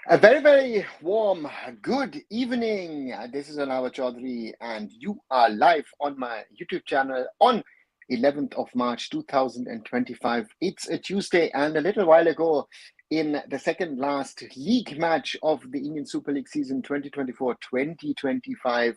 A very, very warm good evening. This is Anawa Chaudhary, and you are live on my YouTube channel on 11th of March 2025. It's a Tuesday, and a little while ago, in the second last league match of the Indian Super League season 2024-2025,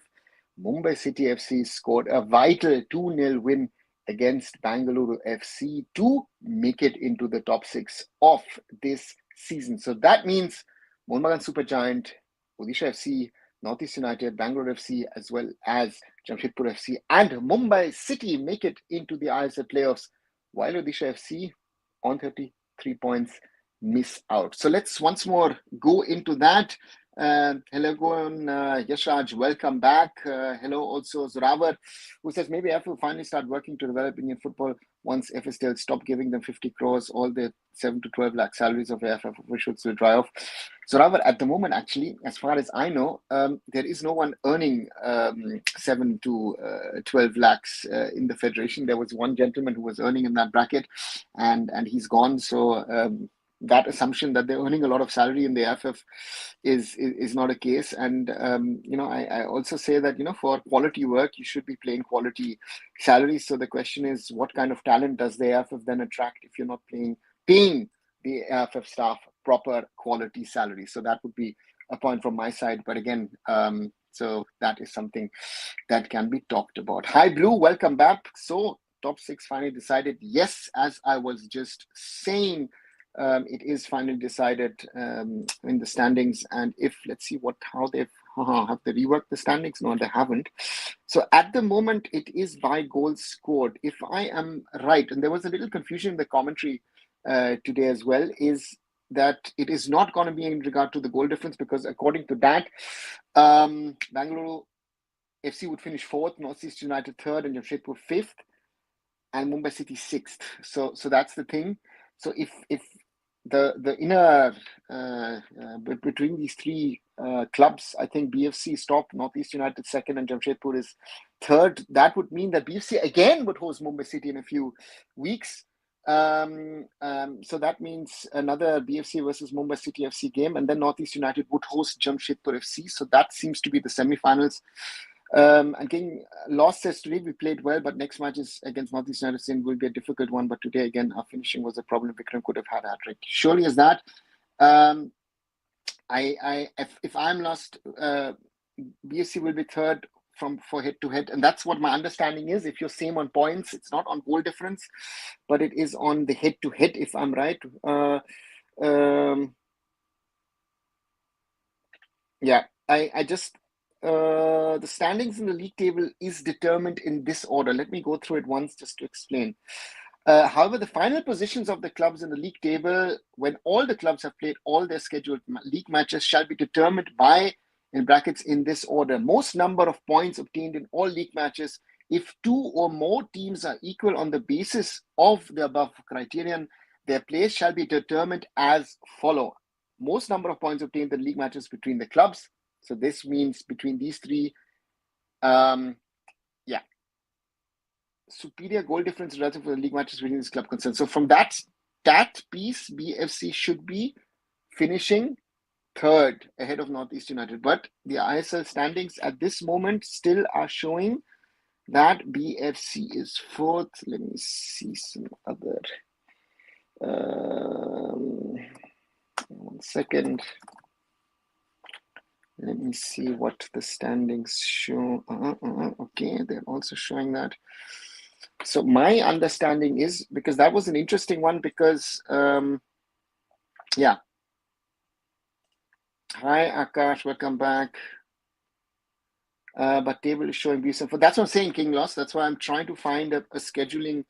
Mumbai City FC scored a vital 2-0 win against Bengaluru FC to make it into the top six of this season. So that means Mohun Supergiant, Odisha FC, Northeast United, Bangalore FC, as well as Jamshedpur FC and Mumbai City make it into the ISL playoffs, while Odisha FC on 33 points miss out. So let's once more go into that. Hello, Yashraj, welcome back. Hello, also Zoravar, who says maybe AIFF will finally start working to develop Indian football once FSL stop giving them 50 crores, all the 7 to 12 lakh salaries of AIFF officials will dry off. Zoravar, at the moment, actually, as far as I know, there is no one earning 7 to 12 lakhs in the federation. There was one gentleman who was earning in that bracket, and he's gone. So that assumption that they're earning a lot of salary in the AIFF is not a case. And I also say that for quality work you should be paying quality salaries. So the question is, what kind of talent does the AIFF then attract if you're not paying the AIFF staff proper quality salaries? So that would be a point from my side. But again, so that is something that can be talked about. Hi Blue, welcome back. So top six finally decided. Yes, as I was just saying, it is finally decided in the standings. And if let's see how they've have they reworked the standings? No, they haven't. So at the moment it is by goals scored, if I am right. And there was a little confusion in the commentary today as well, is that it is not going to be in regard to the goal difference, because according to that, Bengaluru FC would finish fourth, Northeast United third, and Jamshedpur fifth, and Mumbai City sixth. So that's the thing. So if the inner between these three clubs, I think BFC is top, Northeast United second, and Jamshedpur is third. That would mean that BFC again would host Mumbai City in a few weeks. So that means another BFC versus Mumbai City FC game, and then Northeast United would host Jamshedpur FC. So that seems to be the semi-finals. And King Lost says today we played well, but next match is against Northeast United will be a difficult one. But today again, our finishing was a problem. Vikram could have had a hat-trick. Surely is that. If I'm lost, BFC will be third for head-to-head, and that's what my understanding is. If you're same on points, it's not on goal difference, but it is on the head-to-head, if I'm right. Yeah, I just the standings in the league table is determined in this order. Let me go through it once just to explain. However, the final positions of the clubs in the league table, when all the clubs have played all their scheduled league matches, shall be determined by, in brackets, in this order: most number of points obtained in all league matches. If two or more teams are equal on the basis of the above criterion, their place shall be determined as follow: most number of points obtained in league matches between the clubs. So this means between these three, superior goal difference relative to the league matches between this club concerned. So from that piece, BFC should be finishing third ahead of Northeast United. But the ISL standings at this moment still are showing that BFC is fourth. Let me see some other. 1 second. Let me see what the standings show. Okay, they're also showing that. So my understanding is, because that was an interesting one, because Hi Akash, welcome back. But table is showing BFC. That's what I'm saying, King Loss. That's why I'm trying to find a scheduling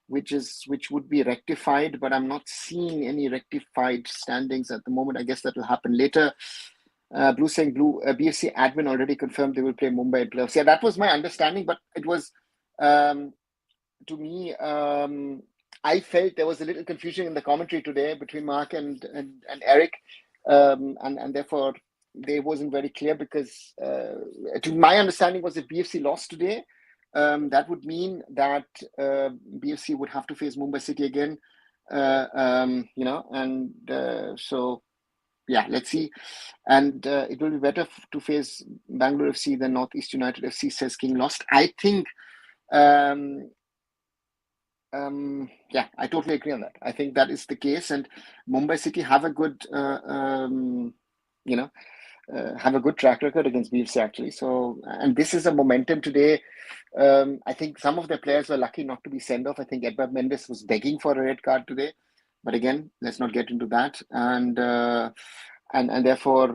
which would be rectified, but I'm not seeing any rectified standings at the moment. I guess that will happen later. Blue saying BFC admin already confirmed they will play Mumbai in playoffs. Yeah, that was my understanding, but it was to me, I felt there was a little confusion in the commentary today between Mark and Eric, and therefore they wasn't very clear, because to my understanding was, if BFC lost today, that would mean that BFC would have to face Mumbai City again, so yeah, let's see. And it will be better to face Bangalore FC than Northeast United FC, says King Lost. I think, yeah, I totally agree on that. I think that is the case. And Mumbai City have a good, have a good track record against BFC actually. So, and this is a momentum today. I think some of the players were lucky not to be sent off. I think Edward Mendes was begging for a red card today, but again, let's not get into that. And therefore,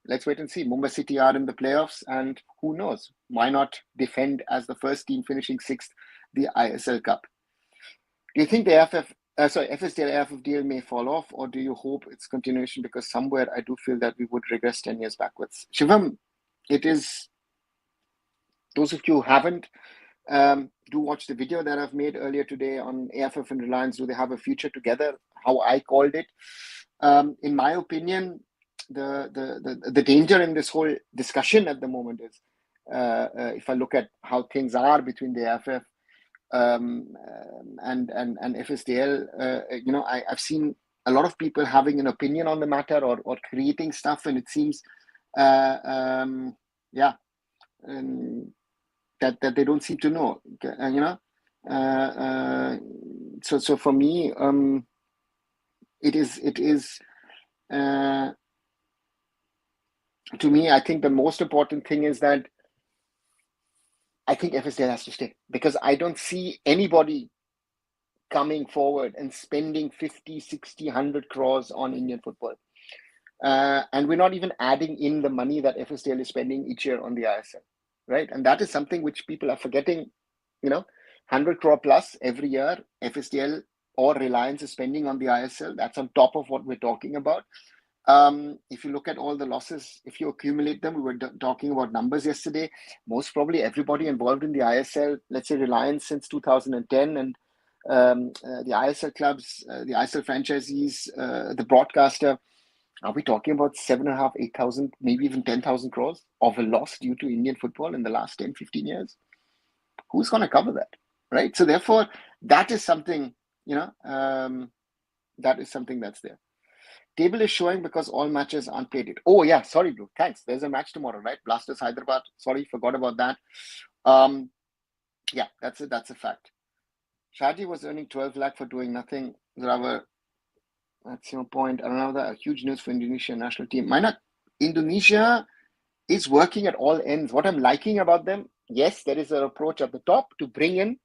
let's wait and see. Mumbai City are in the playoffs, and who knows? Why not defend as the first team finishing sixth the ISL Cup? Do you think the FSDL AIFF deal may fall off, or do you hope it's continuation? Because somewhere I do feel that we would regress 10 years backwards. Shivam, it is, those of you who haven't, do watch the video that I've made earlier today on AIFF and Reliance. Do they have a future together? How I called it. In my opinion, the danger in this whole discussion at the moment is, if I look at how things are between the AIFF and FSDL, I've seen a lot of people having an opinion on the matter or creating stuff, and it seems that they don't seem to know, so for me, it is to me, I think the most important thing is that I think FSDL has to stay, because I don't see anybody coming forward and spending 50, 60, 100 crores on Indian football. And we're not even adding in the money that FSDL is spending each year on the ISL, right? And that is something which people are forgetting, 100 crore plus every year FSDL or Reliance is spending on the ISL. That's on top of what we're talking about. If you look at all the losses, if you accumulate them, we were talking about numbers yesterday, most probably everybody involved in the ISL, let's say Reliance since 2010, and the ISL clubs, the ISL franchisees, the broadcaster, are we talking about 7,500, 8,000, maybe even 10,000 crores of a loss due to Indian football in the last 10, 15 years? Who's going to cover that, right? So therefore, that is something, that is something that's there. Table is showing because all matches aren't played it. Oh yeah, sorry, Blue. Thanks. There's a match tomorrow, right? Blasters Hyderabad. Sorry, forgot about that. Yeah, that's a fact. Shaji was earning 12 lakh for doing nothing. That's your point. Another huge news for Indonesia national team. Indonesia is working at all ends. What I'm liking about them, yes, there is an approach at the top to bring in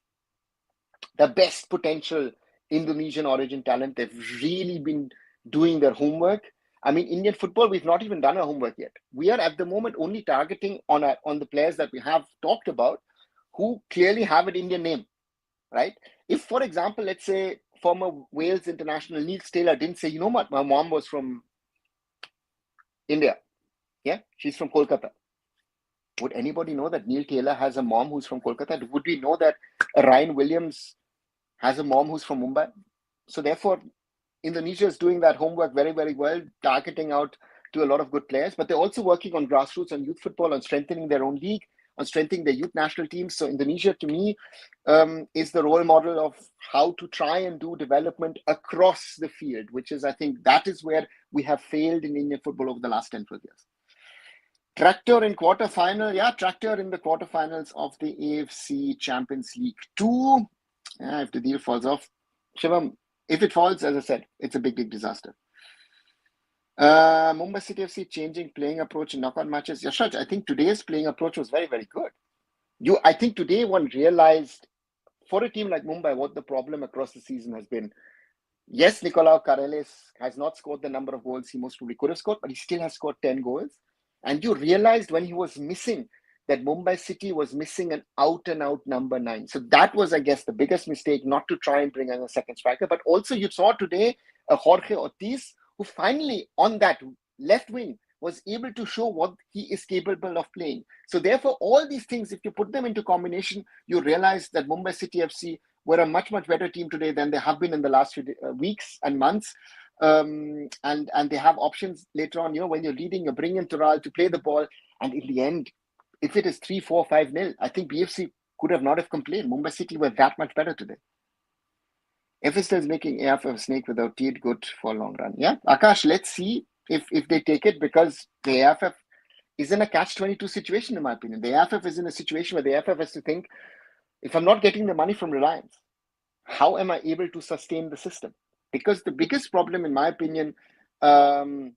the best potential Indonesian origin talent. They've really been doing their homework. I mean, Indian football, we've not even done our homework yet. We are at the moment only targeting on the players that we have talked about who clearly have an Indian name, right? If, for example, let's say former Wales international Niels Taylor didn't say, you know what, my mom was from India. Yeah, she's from Kolkata. Would anybody know that Neil Taylor has a mom who's from Kolkata? Would we know that Ryan Williams has a mom who's from Mumbai? So therefore, Indonesia is doing that homework very, very well, targeting out to a lot of good players, but they're also working on grassroots, on youth football, on strengthening their own league, on strengthening their youth national teams. So Indonesia, to me, is the role model of how to try and do development across the field, which is, I think, that is where we have failed in Indian football over the last 10, 12 years. Tractor in quarterfinal. Yeah, Tractor in the quarterfinals of the AFC Champions League 2. If the deal falls off, Shivam, if it falls, as I said, it's a big, big disaster. Mumbai City FC changing playing approach in knockout matches. Yashraj, I think today's playing approach was very, very good. I think today one realized for a team like Mumbai what the problem across the season has been. Yes, Nicolau Careles has not scored the number of goals he most probably could have scored, but he still has scored 10 goals. And you realized when he was missing that Mumbai City was missing an out-and-out number 9. So that was, I guess, the biggest mistake, not to try and bring in a second striker. But also you saw today a Jorge Ortiz, who finally on that left wing was able to show what he is capable of playing. So therefore, all these things, if you put them into combination, you realize that Mumbai City FC were a much, much better team today than they have been in the last few weeks and months. And they have options later on, when you're leading, you bring in Tural to play the ball. And in the end, if it is 3-4, 5-0, I think BFC could have not have complained. Mumbai City were that much better today. FSL is making AIFF a snake without teeth, good for a long run. Yeah, Akash, let's see. if they take it, because the AIFF is in a catch-22 situation, in my opinion. The AIFF is in a situation where the AIFF has to think, if I'm not getting the money from Reliance, how am I able to sustain the system? Because the biggest problem, in my opinion, that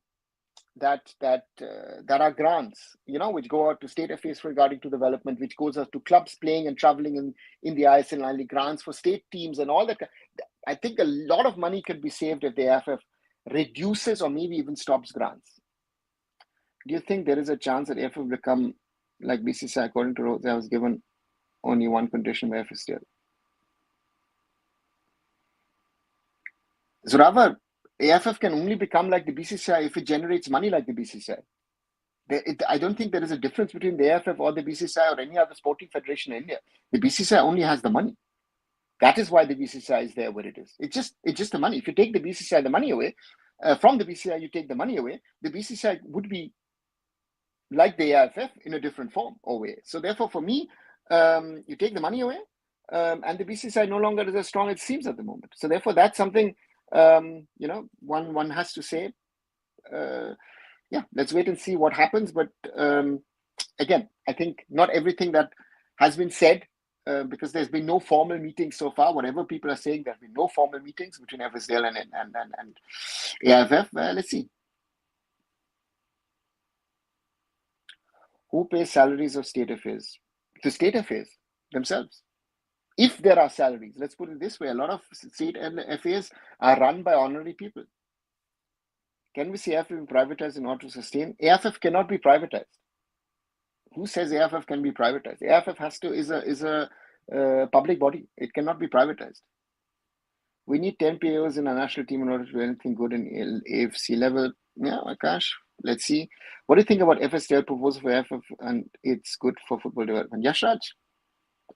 are grants, which go out to state affairs regarding to development, which goes out to clubs playing and traveling in the ISL League, grants for state teams and all that. I think a lot of money could be saved if the AIFF reduces or maybe even stops grants. Do you think there is a chance that AIFF will become like BCCI? According to Rose, I was given only one condition by FSTL. Zoravar, AIFF can only become like the BCCI if it generates money like the BCCI. I don't think there is a difference between the AIFF or the BCCI or any other sporting federation in India. The BCCI only has the money. That is why the BCCI is there where it is. It's just the money. If you take the BCCI the money away, from the BCCI you take the money away, the BCCI would be like the AIFF in a different form or way. So therefore, for me, you take the money away, and the BCCI no longer is as strong as it seems at the moment. So therefore, that's something one has to say. Let's wait and see what happens. But again, I think not everything that has been said, because there's been no formal meetings so far. Whatever people are saying, there have been no formal meetings between FSDL and AIFF. Let's see. Who pays salaries of state affairs? The state affairs themselves. If there are salaries, let's put it this way, a lot of state affairs are run by honorary people. Can we see AIFF being privatized in order to sustain? AIFF cannot be privatized. Who says AIFF can be privatized? AIFF is a public body. It cannot be privatized. We need 10 PAOs in our national team in order to do anything good in AFC level. Yeah, Akash, let's see. What do you think about FSTL proposal for AIFF and it's good for football development? Yashraj,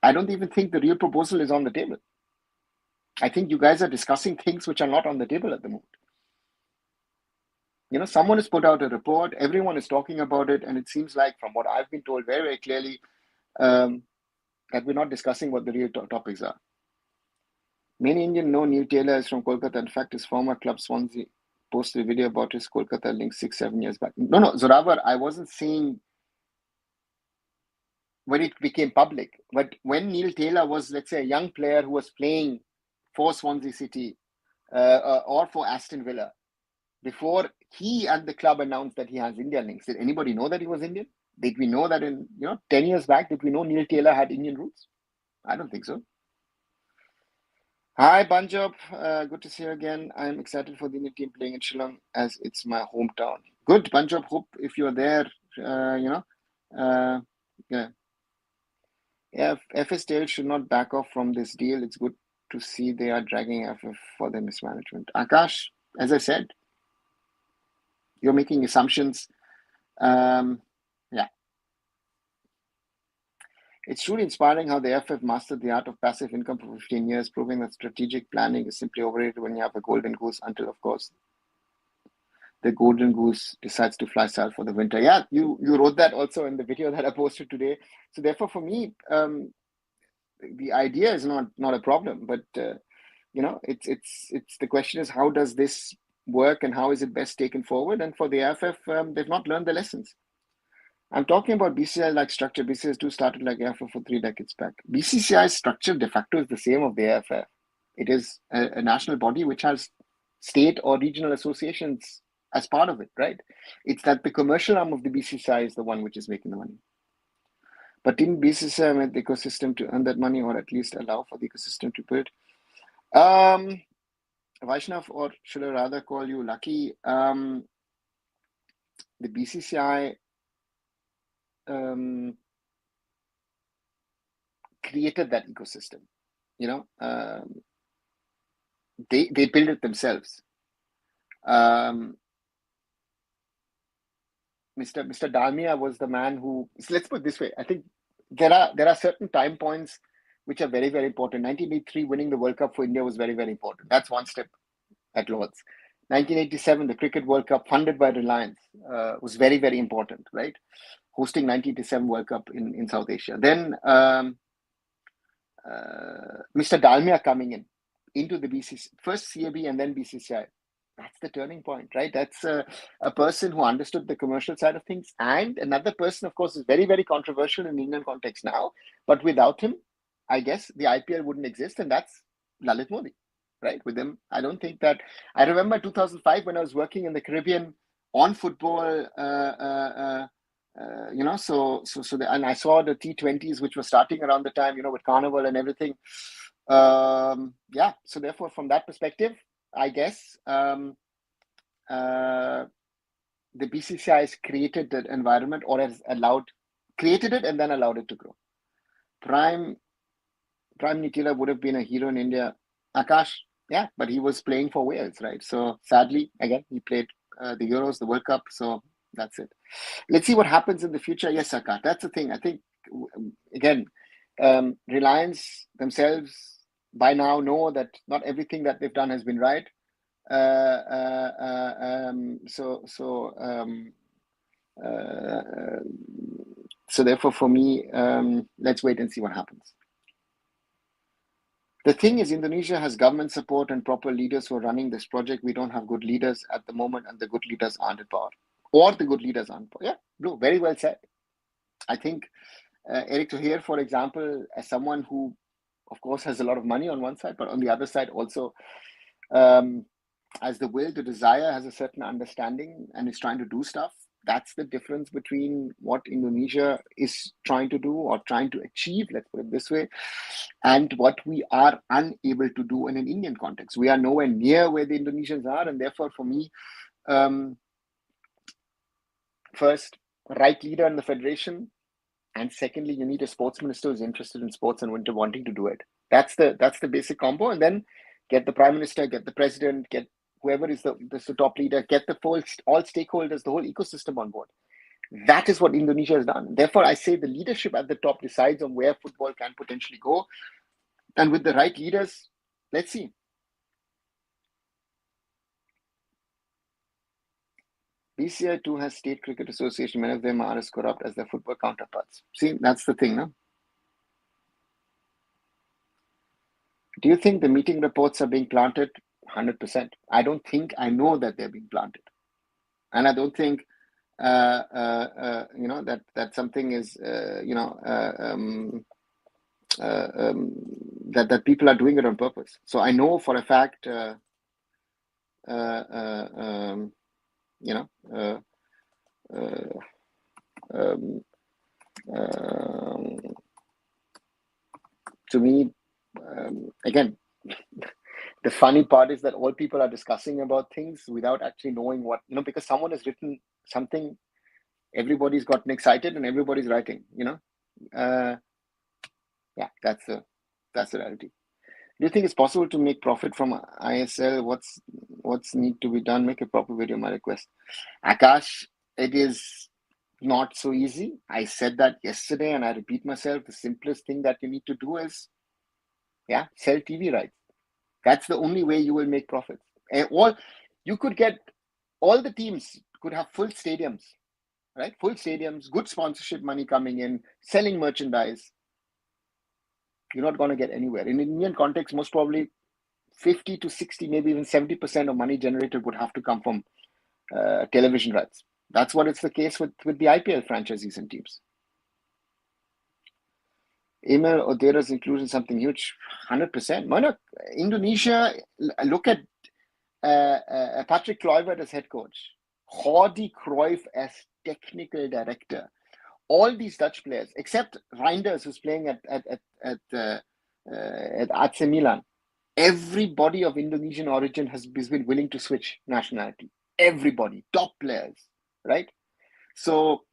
I don't even think the real proposal is on the table. I think you guys are discussing things which are not on the table at the moment. Someone has put out a report, everyone is talking about it, and it seems like, from what I've been told very, very clearly, that we're not discussing what the real topics are. Many Indian know Neil Taylor is from Kolkata. In fact, his former club Swansea posted a video about his Kolkata link 6-7 years back. No, Zoravar, I wasn't saying when it became public, but when Neil Taylor was, let's say, a young player who was playing for Swansea City or for Aston Villa, before he and the club announced that he has Indian links, did anybody know that he was Indian? Did we know that in 10 years back, did we know Neil Taylor had Indian roots? I don't think so. Hi, Banjab. Good to see you again. I'm excited for the Indian team playing in Shillong as it's my hometown. Good, Banjab. Hope if you're there, FSTL should not back off from this deal. It's good to see they are dragging FF for their mismanagement. Akash, as I said, you're making assumptions. It's truly inspiring how the FF mastered the art of passive income for 15 years, proving that strategic planning is simply overrated when you have a golden goose until, of course, the golden goose decides to fly south for the winter. Yeah, you wrote that also in the video that I posted today. So therefore, for me, the idea is not a problem, but it's the question is, how does this work and how is it best taken forward? And for the AIFF, they've not learned the lessons. I'm talking about BCCI like structure. BCCI started like AIFF for 3 decades back. BCCI's structure de facto is the same of the AIFF. It is a national body which has state or regional associations as part of it, right? It's that the commercial arm of the BCCI is the one which is making the money. But didn't BCCI make the ecosystem to earn that money, or at least allow for the ecosystem to build? Vaishnav, or should I rather call you Lucky? The BCCI created that ecosystem. They build it themselves. Mr. Dalmia was the man who. So let's put it this way. I think there are certain time points which are very, very important. 1983 winning the World Cup for India was very, very important. That's one step at Lord's. 1987, the Cricket World Cup funded by Reliance was very, very important, right? Hosting 1987 World Cup in South Asia. Then Mr. Dalmia coming into the BCCI, first CAB and then BCCI, That's the turning point, right? That's a person who understood the commercial side of things. And another person, of course, is very, very controversial in the Indian context now. But without him, I guess the IPL wouldn't exist. And that's Lalit Modi, right? With him, I don't think that. I remember 2005 when I was working in the Caribbean on football. And I saw the T20s, which were starting around the time, with Carnival and everything. So therefore, from that perspective, I guess the BCCI has created that environment, or has created it and then allowed it to grow. Prime Nitila would have been a hero in India. Akash, yeah, but he was playing for Wales, right? So sadly, again, he played the Euros, the World Cup. So that's it. Let's see what happens in the future. Yes, Akash, that's the thing. I think, again, Reliance themselves by now know that not everything that they've done has been right. So therefore, for me, let's wait and see what happens. The thing is, Indonesia has government support and proper leaders who are running this project. We don't have good leaders at the moment, and the good leaders aren't in power, or the good leaders aren't in power. Yeah, Blue, very well said. I think Eric Tahir, for example, as someone who, of course, has a lot of money on one side, but on the other side also has the will, the desire, has a certain understanding, and is trying to do stuff. That's the difference between what Indonesia is trying to do or trying to achieve, let's put it this way, and what we are unable to do in an Indian context. We are nowhere near where the Indonesians are, and therefore, for me, first, right leader in the federation, and secondly, you need a sports minister who's interested in sports and wanting to do it. That's the basic combo, and then get the prime minister, get the president, get whoever is the top leader, get the all stakeholders, the whole ecosystem on board. That is what Indonesia has done. Therefore, I say the leadership at the top decides on where football can potentially go. And with the right leaders, let's see. BCCI too has State Cricket Association. Many of them are as corrupt as their football counterparts. See, that's the thing, no? Do you think the meeting reports are being planted? 100%. I don't think I know that they're being planted. And I don't think, that something is, that people are doing it on purpose. So I know for a fact, to me, again, the funny part is that all people are discussing about things without actually knowing what, because someone has written something, everybody's gotten excited and everybody's writing, that's the reality. Do you think it's possible to make profit from ISL? What's need to be done? Make a proper video, my request. Akash, it is not so easy. I said that yesterday and I repeat myself. The simplest thing that you need to do is, sell TV rights. That's the only way you will make profits. And you could get, all the teams could have full stadiums, right? Full stadiums, good sponsorship money coming in, selling merchandise. You're not going to get anywhere. In Indian context, most probably 50 to 60, maybe even 70% of money generated would have to come from television rights. That's what it's the case with the IPL franchisees and teams. Emil Odera's inclusion something huge, 100%. Manak, Indonesia, look at Patrick Kluivert as head coach, Jordi Cruyff as technical director. All these Dutch players, except Reinders, who's playing at AC Milan, everybody of Indonesian origin has been willing to switch nationality. Everybody, top players, right? So,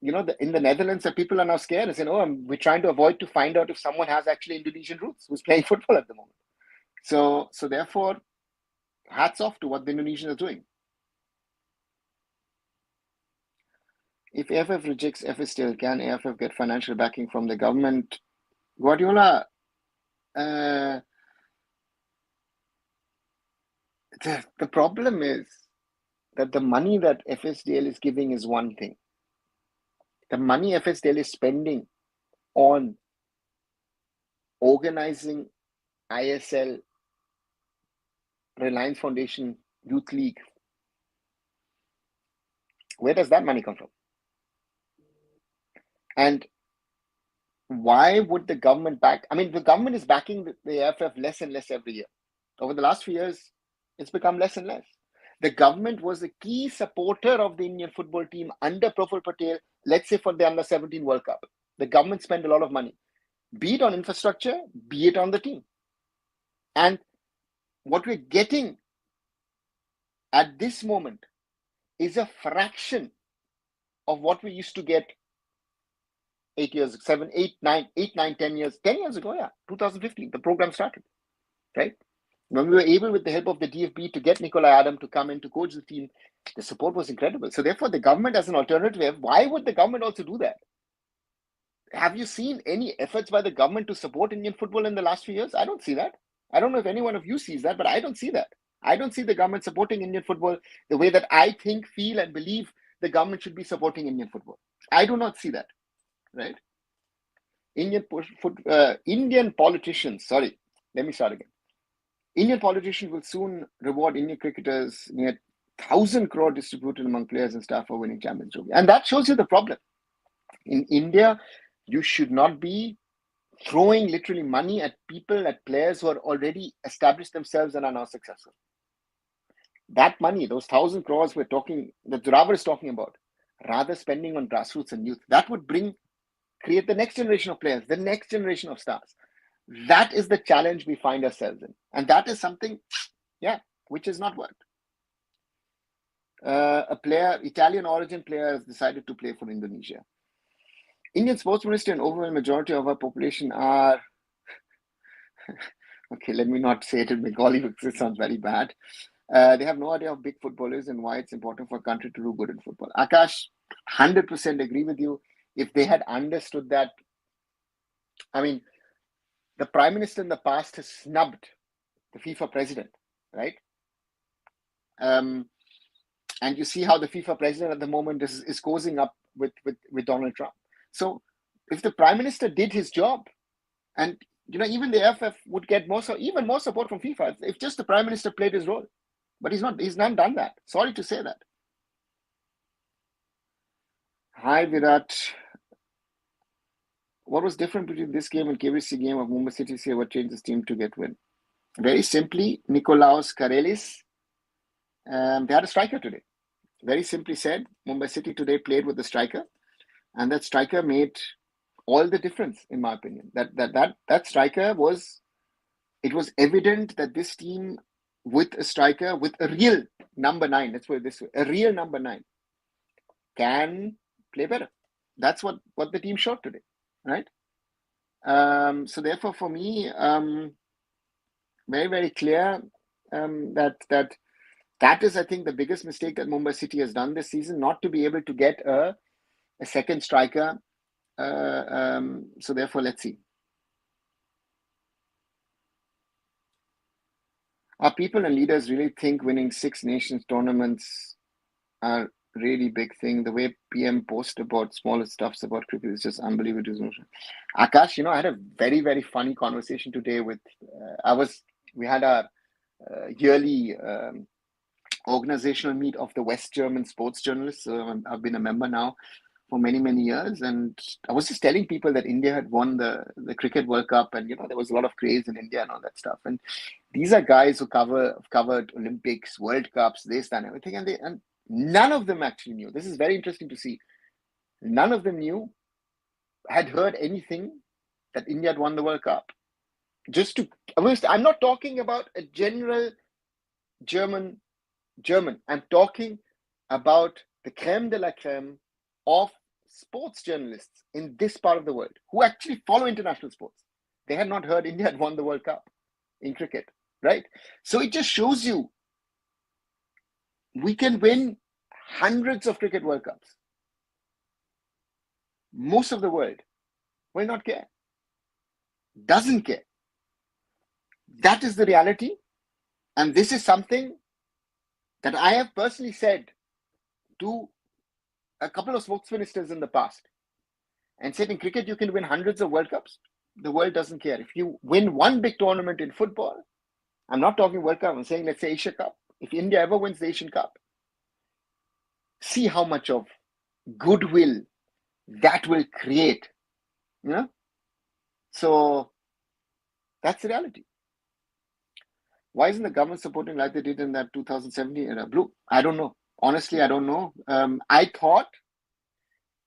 in the Netherlands, the people are now scared and saying, we're trying to avoid to find out if someone has actually Indonesian roots who's playing football at the moment. So therefore, hats off to what the Indonesians are doing. If AIFF rejects FS still, can AIFF get financial backing from the government? Guardiola, the problem is that the money that FSDL is giving is one thing. The money FSDL is spending on organizing ISL, Reliance Foundation youth league. Where does that money come from? And why would the government back? I mean, the government is backing the AIFF less and less every year. Over the last few years, it's become less and less. The government was a key supporter of the Indian football team under Profil Patel, let's say for the Under-17 World Cup. The government spent a lot of money, be it on infrastructure, be it on the team. And what we're getting at this moment is a fraction of what we used to get 10 years ago, 2015, the program started, right? When we were able, with the help of the DFB, to get Nikolai Adam to come in to coach the team, the support was incredible. So therefore, the government as an alternative, why would the government also do that? Have you seen any efforts by the government to support Indian football in the last few years? I don't see that. I don't know if any one of you sees that, but I don't see that. I don't see the government supporting Indian football the way that I think, feel, and believe the government should be supporting Indian football. I do not see that, right? Indian politicians, sorry, let me start again. Indian politicians will soon reward Indian cricketers near 1,000 crore distributed among players and staff for winning Champions Trophy. And that shows you the problem. In India, you should not be throwing literally money at people, at players who are already established themselves and are now successful. That money, those 1,000 crores that Zorawar is talking about, rather spending on grassroots and youth, that would create the next generation of players, the next generation of stars. That is the challenge we find ourselves in. And that is something, which has not worked. Italian origin player has decided to play for Indonesia. Indian sports ministry and overwhelming majority of our population are, okay, let me not say it in Bengali because it sounds very bad. They have no idea how big football is and why it's important for a country to do good in football. Akash, 100% agree with you. If they had understood that, I mean, the Prime Minister in the past has snubbed the FIFA president, right? And you see how the FIFA president at the moment is causing up with Donald Trump. So if the Prime Minister did his job, and even the AIFF would get even more support from FIFA if just the Prime Minister played his role. But he's not done that. Sorry to say that. Hi, Virat. What was different between this game and KBC game of Mumbai City FC? What changed this team to get win? Very simply, Nikolaos Karelis. They had a striker today. Very simply said, Mumbai City today played with a striker, and that striker made all the difference, in my opinion. That striker was evident that this team, with a striker, with a real number 9, let's put it this way, a real number 9, can play better. That's what the team showed today, right? So therefore, for me, very, very clear that is, I think, the biggest mistake that Mumbai City has done this season, not to be able to get a second striker. So therefore, let's see. Our people and leaders really think winning 6 nations tournaments are really big thing. The way PM post about smaller stuffs about cricket is just unbelievable. Akash, I had a very, very funny conversation today with, we had our yearly organizational meet of the West German sports journalists. I've been a member now for many, many years. And I was just telling people that India had won the Cricket World Cup, and there was a lot of craze in India and all that stuff. And these are guys who covered Olympics, World Cups, this, that, and everything. And none of them actually knew. This is very interesting to see. None of them had heard anything that India had won the World Cup. I'm not talking about a general German. I'm talking about the creme de la creme of sports journalists in this part of the world who actually follow international sports. They had not heard India had won the World Cup in cricket, right? So it just shows you we can win hundreds of cricket World Cups. Most of the world will not care, doesn't care. That is the reality. And this is something that I have personally said to a couple of sports ministers in the past, and said in cricket, you can win hundreds of World Cups. The world doesn't care. If you win one big tournament in football, I'm not talking World Cup, I'm saying, let's say Asia Cup, If India ever wins the Asian Cup, see how much of goodwill that will create. You know? So that's the reality. Why isn't the government supporting like they did in that 2017 era? Blue, I don't know. Honestly, I don't know. I thought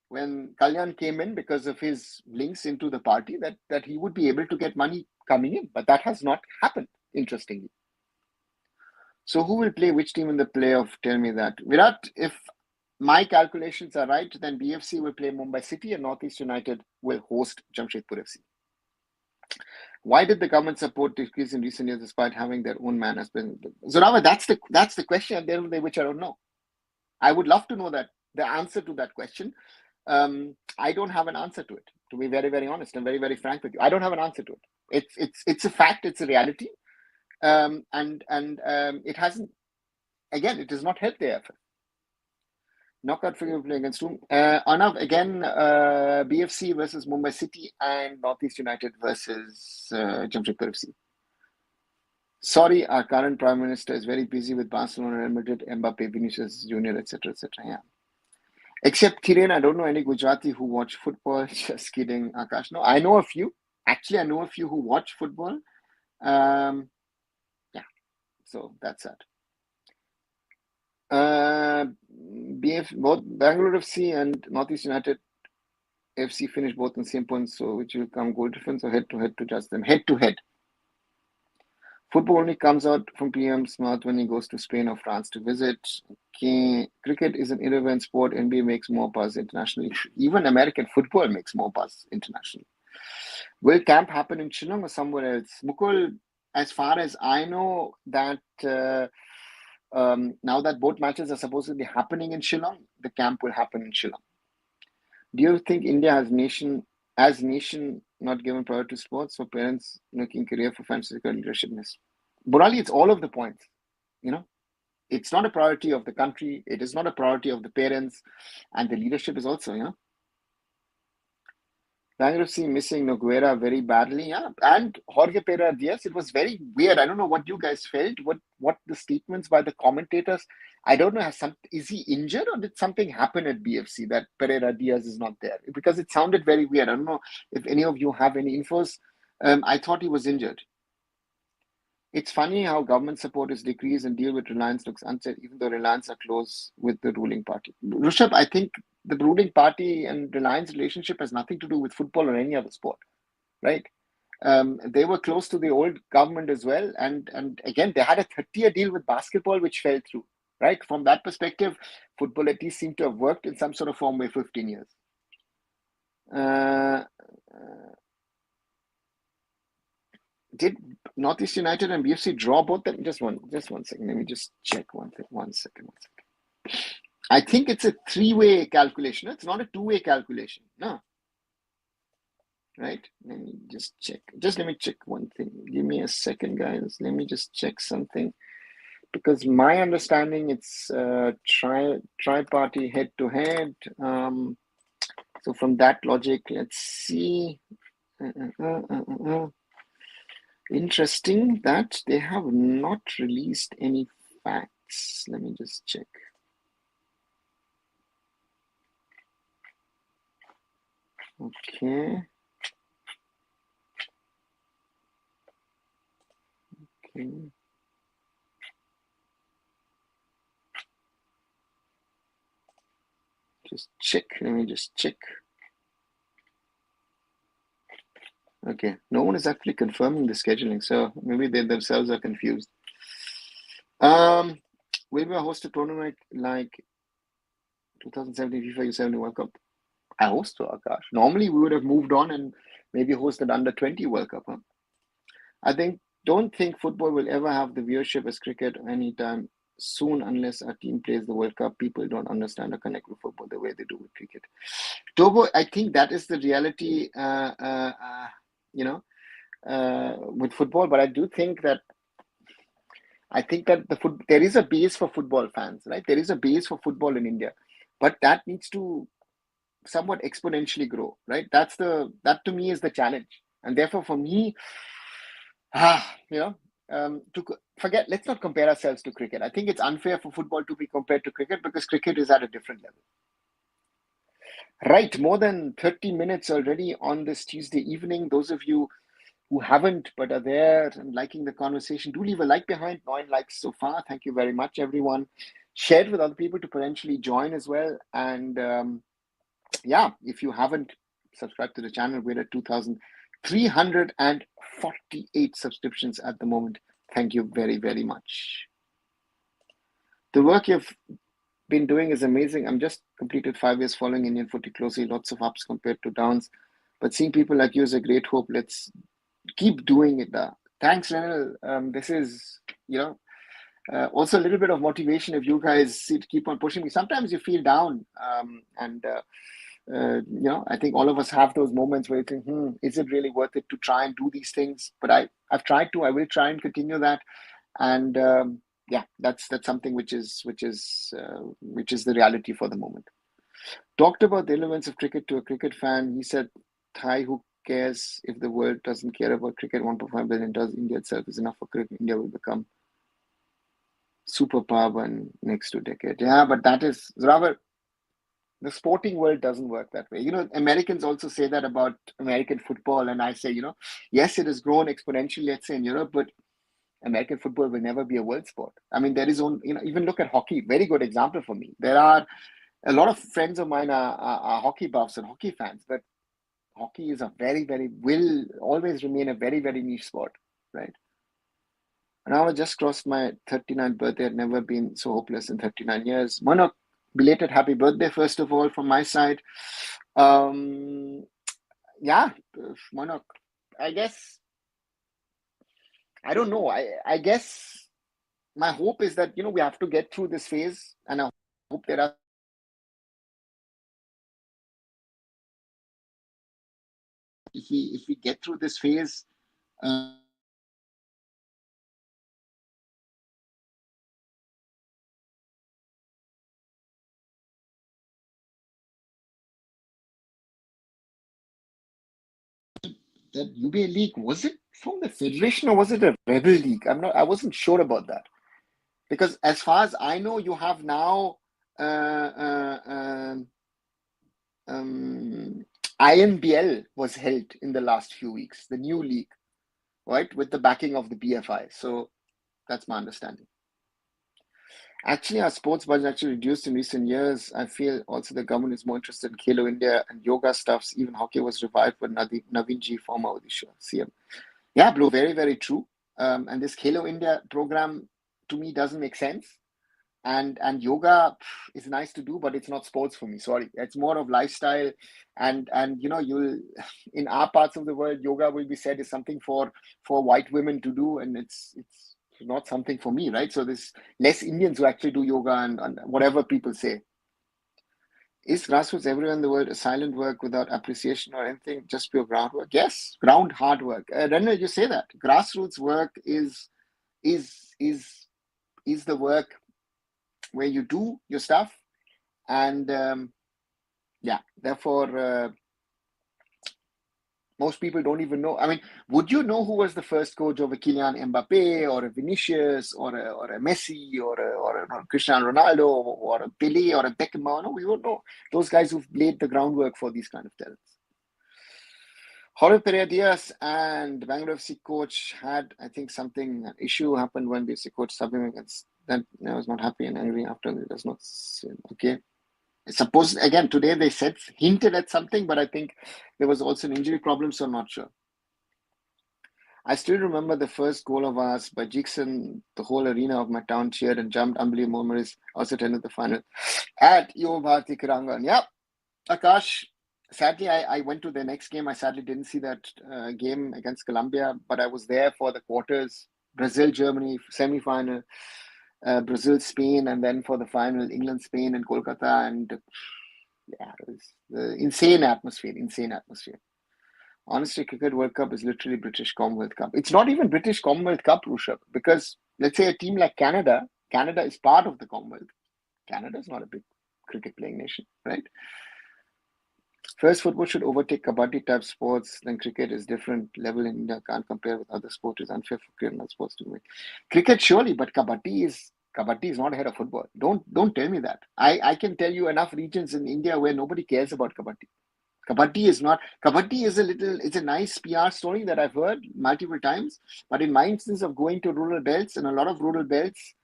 when Kalyan came in, because of his links into the party, that he would be able to get money coming in, but that has not happened, interestingly. So who will play which team in the playoff? Tell me that. Virat, if my calculations are right, then BFC will play Mumbai City and Northeast United will host Jamshedpur FC. Why did the government support decrease in recent years despite having their own man as president? So now that's the question at the end of the day, which I don't know. I would love to know that the answer to that question. I don't have an answer to it, to be very, very honest and very, very frank with you. I don't have an answer to it. It's a fact, it's a reality. And it hasn't, again, it does not help the AIFF. Knockout figure play against whom? Arnav, again, BFC versus Mumbai City and Northeast United versus Jamshedpur FC. Sorry, our current Prime Minister is very busy with Barcelona, Real Madrid, Mbappe, Vinicius Jr., etc., etc. Yeah. Except Kiran, I don't know any Gujarati who watch football. Just kidding, Akash. No, I know a few. Actually, I know a few who watch football. Yeah, so that's that. Both Bengaluru FC and Northeast United FC finished both on the same points, so which will come goal difference or head-to-head to judge them. Head-to-head. Football only comes out from PM's mouth when he goes to Spain or France to visit. Okay. Cricket is an irrelevant sport. NBA makes more buzz internationally. Even American football makes more buzz internationally. Will camp happen in Shillong or somewhere else? Mukul, as far as I know, that now that both matches are supposedly happening in Shillong, the camp will happen in Shillong. Do you think India has nation not given priority to sports for parents making career for fantasy leadership? Burali, it's all of the points. It's not a priority of the country. It is not a priority of the parents, and the leadership is also. Bangalore FC missing Noguera very badly, yeah, and Jorge Pereira Diaz. It was very weird. I don't know what you guys felt. What the statements by the commentators. I don't know. Is he injured or did something happen at BFC that Pereira Diaz is not there? Because it sounded very weird. I don't know if any of you have any infos. I thought he was injured. It's funny how government support is decreased and deal with Reliance looks unsaid, even though Reliance are close with the ruling party. Rishabh, I think the ruling party and Reliance relationship has nothing to do with football or any other sport, right? They were close to the old government as well. And again, they had a 30-year deal with basketball, which fell through, right? From that perspective, football at least seemed to have worked in some sort of form for 15 years. Did Northeast United and BFC draw both them? Just one second. Let me just check one thing. One second. I think it's a three-way calculation. It's not a two-way calculation. No. Right? Let me just check. Let me check one thing. Give me a second, guys. Let me just check something. Because my understanding, it's tri-party head-to-head. So from that logic, let's see. Interesting that they have not released any facts. Let me just check. Okay. Just check. Let me just check. Okay, no one is actually confirming the scheduling, so maybe they themselves are confused. Will we host a tournament like 2017 FIFA U17 World Cup? I hope so, Akash. Normally we would have moved on and maybe hosted under 20 World Cup. Don't think football will ever have the viewership as cricket anytime soon unless a team plays the World Cup. People don't understand or connect with football the way they do with cricket. Togo, I think that is the reality, with football. But I do think that there is a base for football fans, right? There is a base for football in India, but that needs to somewhat exponentially grow, right? That to me is the challenge, and therefore for me, let's not compare ourselves to cricket. I think it's unfair for football to be compared to cricket because cricket is at a different level. Right, more than 30 minutes already on this Tuesday evening. Those of you who haven't but are there and liking the conversation, do leave a like behind. 9 likes so far. Thank you very much, everyone. Share it with other people to potentially join as well. And if you haven't subscribed to the channel, we're at 2,348 subscriptions at the moment. Thank you very, very much. The work you've been doing is amazing. I'm just completed 5 years following Indian footy closely, lots of ups compared to downs. But seeing people like you is a great hope. Let's keep doing it. Thanks, Renal. This is, also a little bit of motivation if you guys keep on pushing me. Sometimes you feel down, I think all of us have those moments where you think, is it really worth it to try and do these things? But I've tried to. I will try and continue that. And that's something which is the reality for the moment. Talked about the relevance of cricket to a cricket fan. He said, "Thai, who cares if the world doesn't care about cricket? 1.5 billion does. India itself is enough for cricket. India will become superpower in next 2 decades." Yeah, but that is rather, the sporting world doesn't work that way. Americans also say that about American football, and I say, yes, it has grown exponentially, let's say in Europe, but American football will never be a world sport. I mean, there is even look at hockey. Very good example for me. There are a lot of friends of mine are hockey buffs and hockey fans, but hockey is will always remain a very, very niche sport, right? Now I just crossed my 39th birthday. I've never been so hopeless in 39 years. Manok, belated happy birthday, first of all, from my side. Manok, I guess, I don't know. I guess my hope is that, we have to get through this phase, and I hope there are if we get through this phase, that UBA league, was it from the Federation or was it a Rebel league? I wasn't sure about that. Because as far as I know, you have now INBL was held in the last few weeks, the new league, right, with the backing of the BFI. So that's my understanding. Actually, our sports budget actually reduced in recent years. I feel also the government is more interested in Khelo India and yoga stuffs. Even hockey was revived with Naveen Ji, former Odisha CM. Yeah, Blue, very, very true. And this Khelo India program, to me, doesn't make sense. And yoga is nice to do, but it's not sports for me. Sorry, it's more of lifestyle. And you'll in our parts of the world, yoga will be said is something for white women to do, and it's not something for me, right? So there's less Indians who actually do yoga and whatever people say. Is grassroots everywhere in the world a silent work without appreciation or anything, just pure groundwork? Yes, ground hard work. Renal, you say that grassroots work is the work where you do your stuff, and therefore most people don't even know. I mean, would you know who was the first coach of a Kylian Mbappe or a Vinicius or a Messi or a Cristiano Ronaldo or a Pelé or a Beckham? No, we won't know. Those guys who've laid the groundwork for these kind of talents. Jorge Pereira Diaz and Bengaluru FC coach had, I think, an issue happened when the FC coach subbed him against. Then I was not happy and angry after. It does not. Okay. Suppose again today they hinted at something, but I think there was also an injury problem, so I'm not sure. I still remember the first goal of ours by Jackson. The whole arena of my town cheered and jumped. Unbelievable memories. Also attended the final at Yo Bharti Kirangan. Yeah, Akash. Sadly, I went to the next game. I sadly didn't see that game against Colombia, but I was there for the quarters. Brazil, Germany, semi-final. Brazil, Spain, and then for the final, England, Spain, and Kolkata. And yeah, it was the insane atmosphere. Honestly, Cricket World Cup is literally British Commonwealth Cup. It's not even British Commonwealth Cup, Rushabh, because let's say a team like Canada is part of the Commonwealth. Canada is not a big cricket playing nation, right? First, football should overtake kabaddi type sports. Then cricket is different level in India. Can't compare with other sports. It's unfair for criminal sports to win. Cricket surely, but kabaddi is not ahead of football. Don't tell me that. I can tell you enough regions in India where nobody cares about kabaddi. Kabaddi is not. Kabaddi is it's a nice PR story that I've heard multiple times. But in my instance of going to rural belts, and a lot of rural belts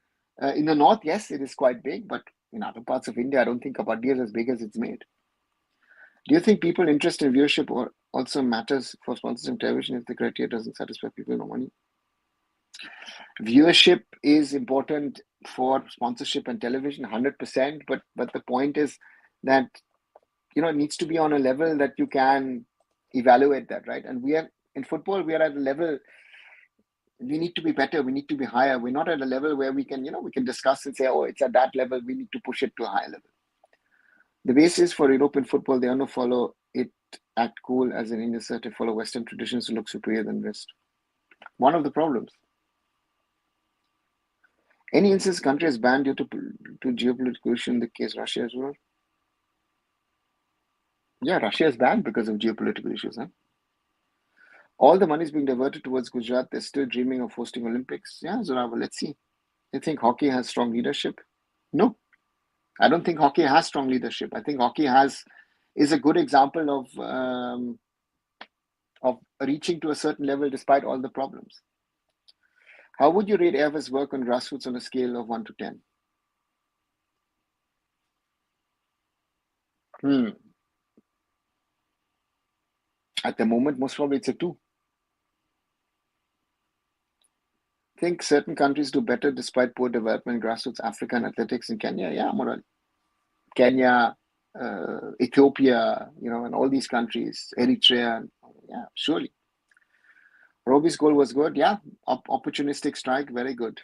in the north, yes, it is quite big. But in other parts of India, I don't think kabaddi is as big as it's made. Do you think people interest in viewership or also matters for sponsorship television if the criteria doesn't satisfy people no money? Viewership is important for sponsorship and television, 100%. But the point is that it needs to be on a level that you can evaluate that, right? And we are in football, we are at a level. We need to be better. We need to be higher. We're not at a level where we can discuss and say, oh, it's at that level. We need to push it to a higher level. The basis for European football, they only follow it, act cool as an Indian to follow Western traditions to look superior than West. One of the problems. Any instance country is banned due to geopolitical issue, in the case Russia as well? Yeah, Russia is banned because of geopolitical issues. Huh? All the money is being diverted towards Gujarat. They're still dreaming of hosting Olympics. Yeah, Zorawa, let's see. You think hockey has strong leadership? No. I don't think hockey has strong leadership. I think hockey is a good example of reaching to a certain level despite all the problems. How would you rate AIFF's work on grassroots on a scale of 1 to 10? At the moment, most probably it's a 2. Think certain countries do better despite poor development, grassroots, Africa and athletics in Kenya. Yeah, Moral. Kenya, Ethiopia, and all these countries, Eritrea. Yeah, surely. Roby's goal was good. Yeah, opportunistic strike, very good.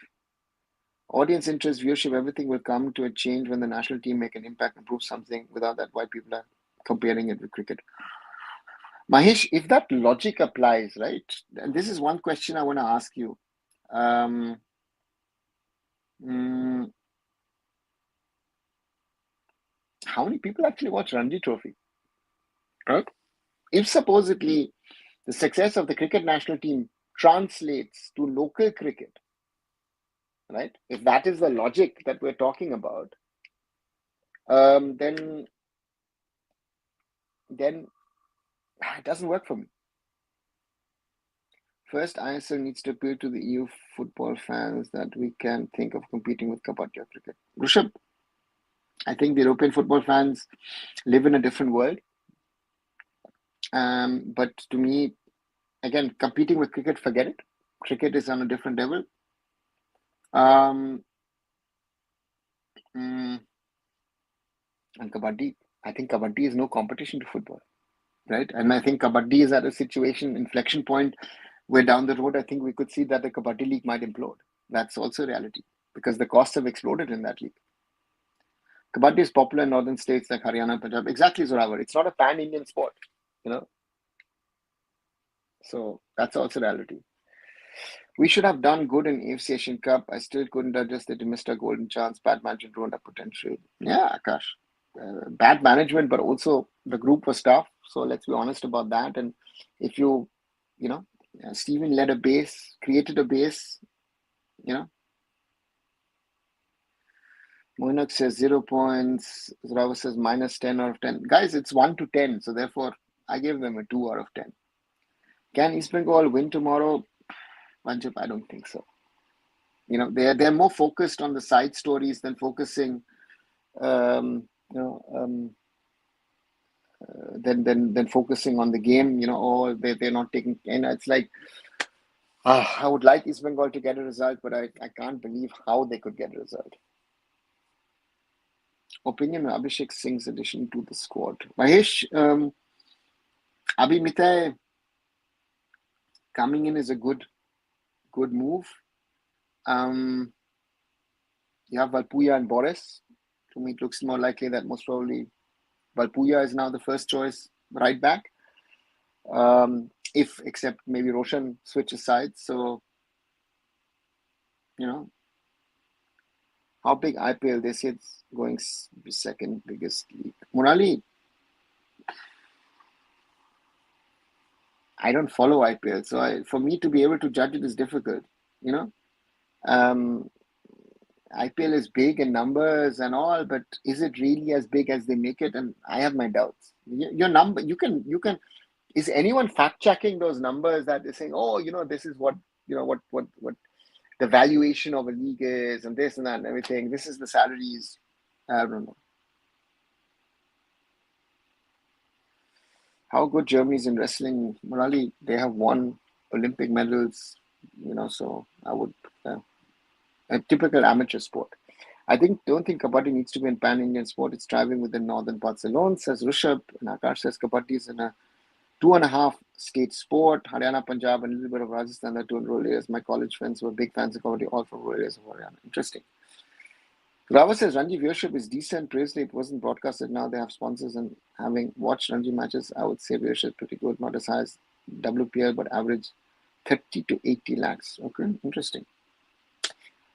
Audience interest, viewership, everything will come to a change when the national team make an impact and prove something. Without that, why people are comparing it with cricket. Mahesh, if that logic applies, right? And this is one question I want to ask you. How many people actually watch Ranji Trophy? Right? If supposedly the success of the cricket national team translates to local cricket, right? If that is the logic that we're talking about, then it doesn't work for me. First, ISL needs to appeal to the EU football fans that we can think of competing with kabaddi or cricket. Rishabh, I think the European football fans live in a different world. But to me, again, competing with cricket, forget it. Cricket is on a different level. And kabaddi, I think kabaddi is no competition to football, right? And I think kabaddi is at a inflection point, where down the road, I think we could see that the kabaddi league might implode. That's also reality because the costs have exploded in that league. Kabaddi is popular in northern states like Haryana, Punjab. Exactly, Zorawar. It's not a pan-Indian sport, So that's also reality. We should have done good in AFC Asian Cup. I still couldn't adjust that we missed a golden chance. Bad management ruined our potential. Yeah, Akash. Bad management, but also the group was tough. So let's be honest about that. And if Steven led a base, created a base, Moinak says 0 points. Zrava says minus 10 out of 10. Guys, it's 1 to 10. So therefore, I gave them a 2 out of 10. Can East Bengal win tomorrow? Panjab, I don't think so. They're more focused on the side stories than focusing, than focusing on the game. Or they're not taking. And it's like, I would like East Bengal to get a result, but I can't believe how they could get a result. Opinion on Abhishek Singh's addition to the squad. Mahesh, Abhi Mitay coming in is a good move. You have Valpuya and Boris. To me, it looks more likely that most probably Valpuya is now the first choice right back. If except maybe Roshan switches sides. So, how big IPL? They say it's going second biggest league. Murali, I don't follow IPL, so for me to be able to judge it is difficult. You know, IPL is big in numbers and all, but is it really as big as they make it? And I have my doubts. Your number, you can. Is anyone fact checking those numbers that they're saying, oh, this is what what the valuation of a league is, and this and that and everything. This is the salaries. I don't know. How good Germany is in wrestling, Murali, they have won Olympic medals, so I would, a typical amateur sport. Don't think Kabaddi needs to be in pan-Indian sport. It's thriving within northern parts alone, says Rishabh. And Akash says Kabaddi is in a 2.5 state sport. Haryana, Punjab, and a little bit of Rajasthan are 2 in rural areas. My college friends were big fans of Kabaddi, all from rural areas of Haryana. Interesting. Rava says Ranji viewership is decent. Previously, it wasn't broadcasted. Now they have sponsors, and having watched Ranji matches, I would say viewership is pretty good. Not as high as WPL, but average 30 to 80 lakhs. Okay, interesting.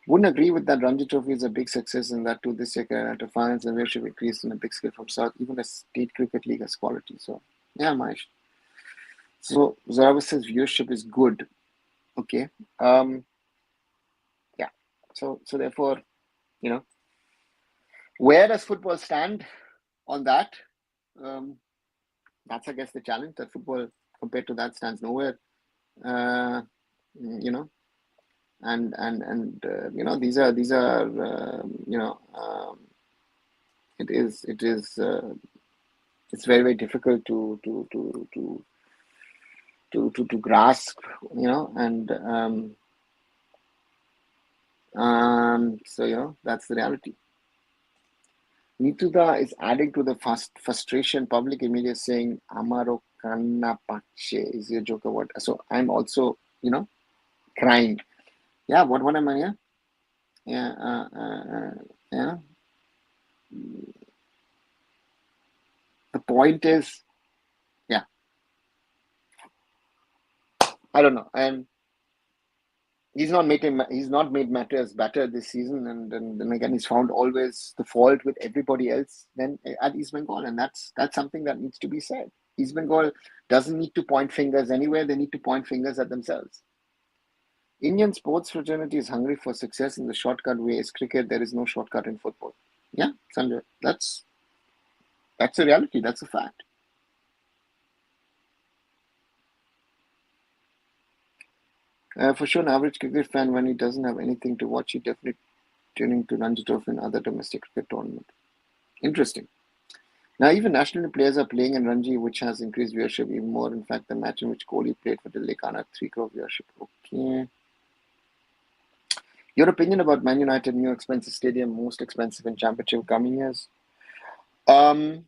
Wouldn't agree with that. Ranji Trophy is a big success, and that too this year to finance and viewership increased in a big scale from South. Even the state cricket league has quality. So, yeah, Mahesh. So Rava says viewership is good. Okay. Yeah. So therefore, where does football stand on that? That's, I guess, the challenge, that football compared to that stands nowhere. And these are it's very, very difficult to grasp, and so that's the reality. Nituda is adding to the frustration. Public media saying Amaro Kanna Pache is your joke about. So I'm also, crying. Yeah, what am I here? Yeah. The point is, yeah. I don't know. And he's not made matters better this season, and again he's found always the fault with everybody else than at East Bengal, and that's something that needs to be said. East Bengal doesn't need to point fingers anywhere; they need to point fingers at themselves. Indian sports fraternity is hungry for success in the shortcut way. Is cricket? There is no shortcut in football. Yeah, Sanjay, that's a reality. That's a fact. For sure, an average cricket fan, when he doesn't have anything to watch, he definitely tuning to Ranji Trophy and other domestic cricket tournament. Interesting. Now, even national players are playing in Ranji, which has increased viewership even more. In fact, the match in which Kohli played for Delhi Kana, 3 crore viewership. Okay. Your opinion about Man United new expensive stadium, most expensive in championship coming years? I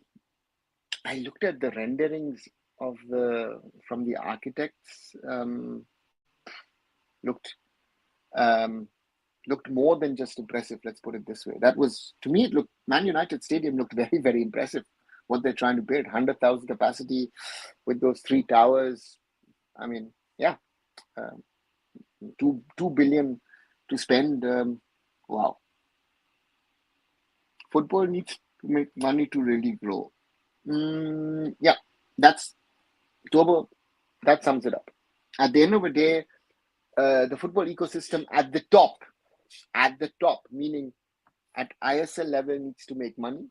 looked at the renderings from the architects. Looked more than just impressive. Let's put it this way. That was, to me, Man United Stadium looked very, very impressive. What they're trying to build, 100,000 capacity with those 3 towers. I mean, yeah, 2 billion to spend. Wow. Football needs to make money to really grow. Yeah, that's Tobo. That sums it up. At the end of the day, the football ecosystem at the top, meaning at ISL level, needs to make money,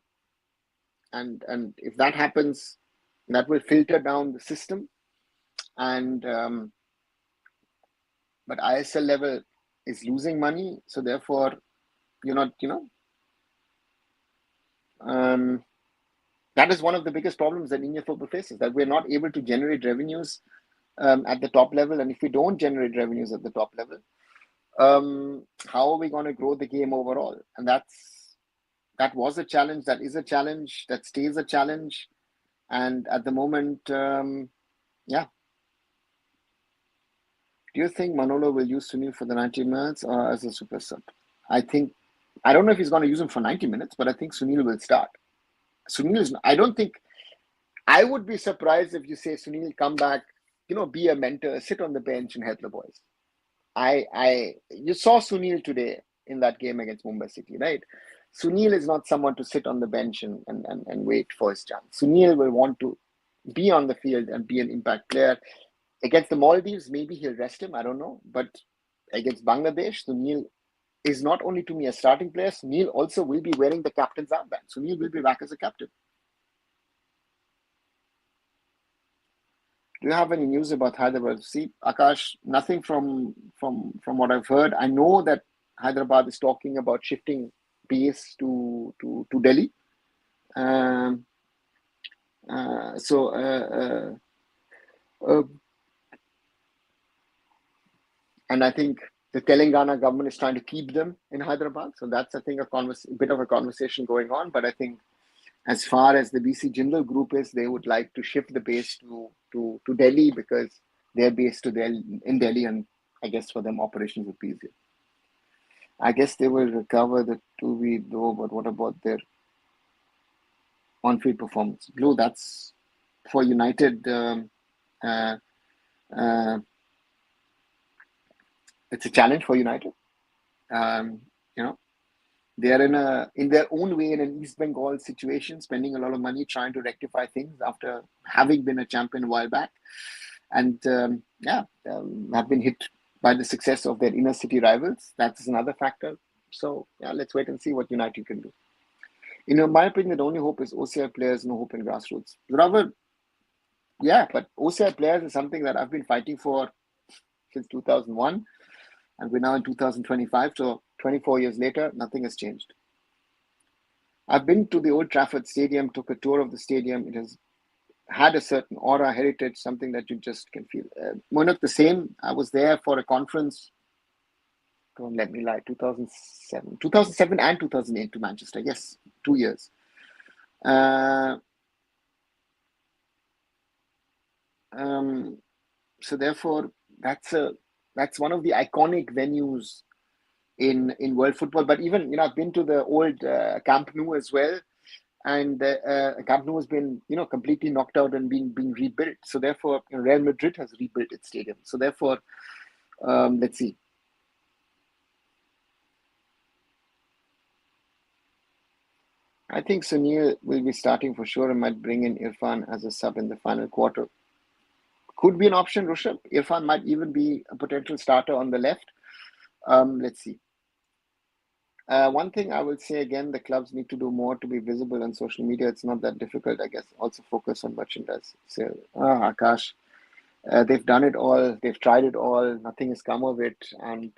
and if that happens, that will filter down the system, and but ISL level is losing money, so therefore that is one of the biggest problems that Indian football faces, that we're not able to generate revenues at the top level. And if we don't generate revenues at the top level, how are we going to grow the game overall? And that was a challenge, that is a challenge, that stays a challenge. And at the moment, yeah. Do you think Manolo will use Sunil for the 90 minutes or as a super sub? I don't know if he's going to use him for 90 minutes, but I think Sunil will start. I would be surprised if you say Sunil, come back, be a mentor, sit on the bench and help the boys. You saw Sunil today in that game against Mumbai City, right? Sunil is not someone to sit on the bench and wait for his chance. Sunil will want to be on the field and be an impact player. Against the Maldives, maybe he'll rest him. I don't know. But against Bangladesh, Sunil is not only to me a starting player, Sunil also will be wearing the captain's armband. Sunil will be back as a captain. Do you have any news about Hyderabad? See, Akash, nothing from what I've heard. I know that Hyderabad is talking about shifting base to Delhi. Um, so and I think the Telangana government is trying to keep them in Hyderabad. So that's, I think, a bit of a conversation going on. But I think as far as the BC Jindal group is, they would like to shift the base to Delhi because they're based in Delhi, and I guess for them operations would be easier. I guess they will recover the 2-week though, but what about their on-field performance? Blue, that's for United. It's a challenge for United. They are in their own way in an East Bengal situation, spending a lot of money trying to rectify things after having been a champion a while back, and have been hit by the success of their inner city rivals. That is another factor. So let's wait and see what United can do. In my opinion, the only hope is OCI players, no hope in grassroots. But OCI players is something that I've been fighting for since 2001, and we're now in 2025. So 24 years later, nothing has changed. I've been to the Old Trafford Stadium, took a tour of the stadium. It has had a certain aura, heritage, something that you just can feel. Munich, the same. I was there for a conference. Don't let me lie. 2007 and 2008 to Manchester. Yes, 2 years. So therefore, that's one of the iconic venues in world football. But even I've been to the old Camp Nou as well, and Camp Nou has been completely knocked out and being rebuilt. So therefore, Real Madrid has rebuilt its stadium. So therefore, let's see. I think Sunil will be starting for sure and might bring in Irfan as a sub in the final quarter. Could be an option, Rushabh. Irfan might even be a potential starter on the left. Let's see. One thing I will say again, the clubs need to do more to be visible on social media. It's not that difficult, I guess. Also focus on merchandise sale. Akash, they've done it all. They've tried it all. Nothing has come of it. And,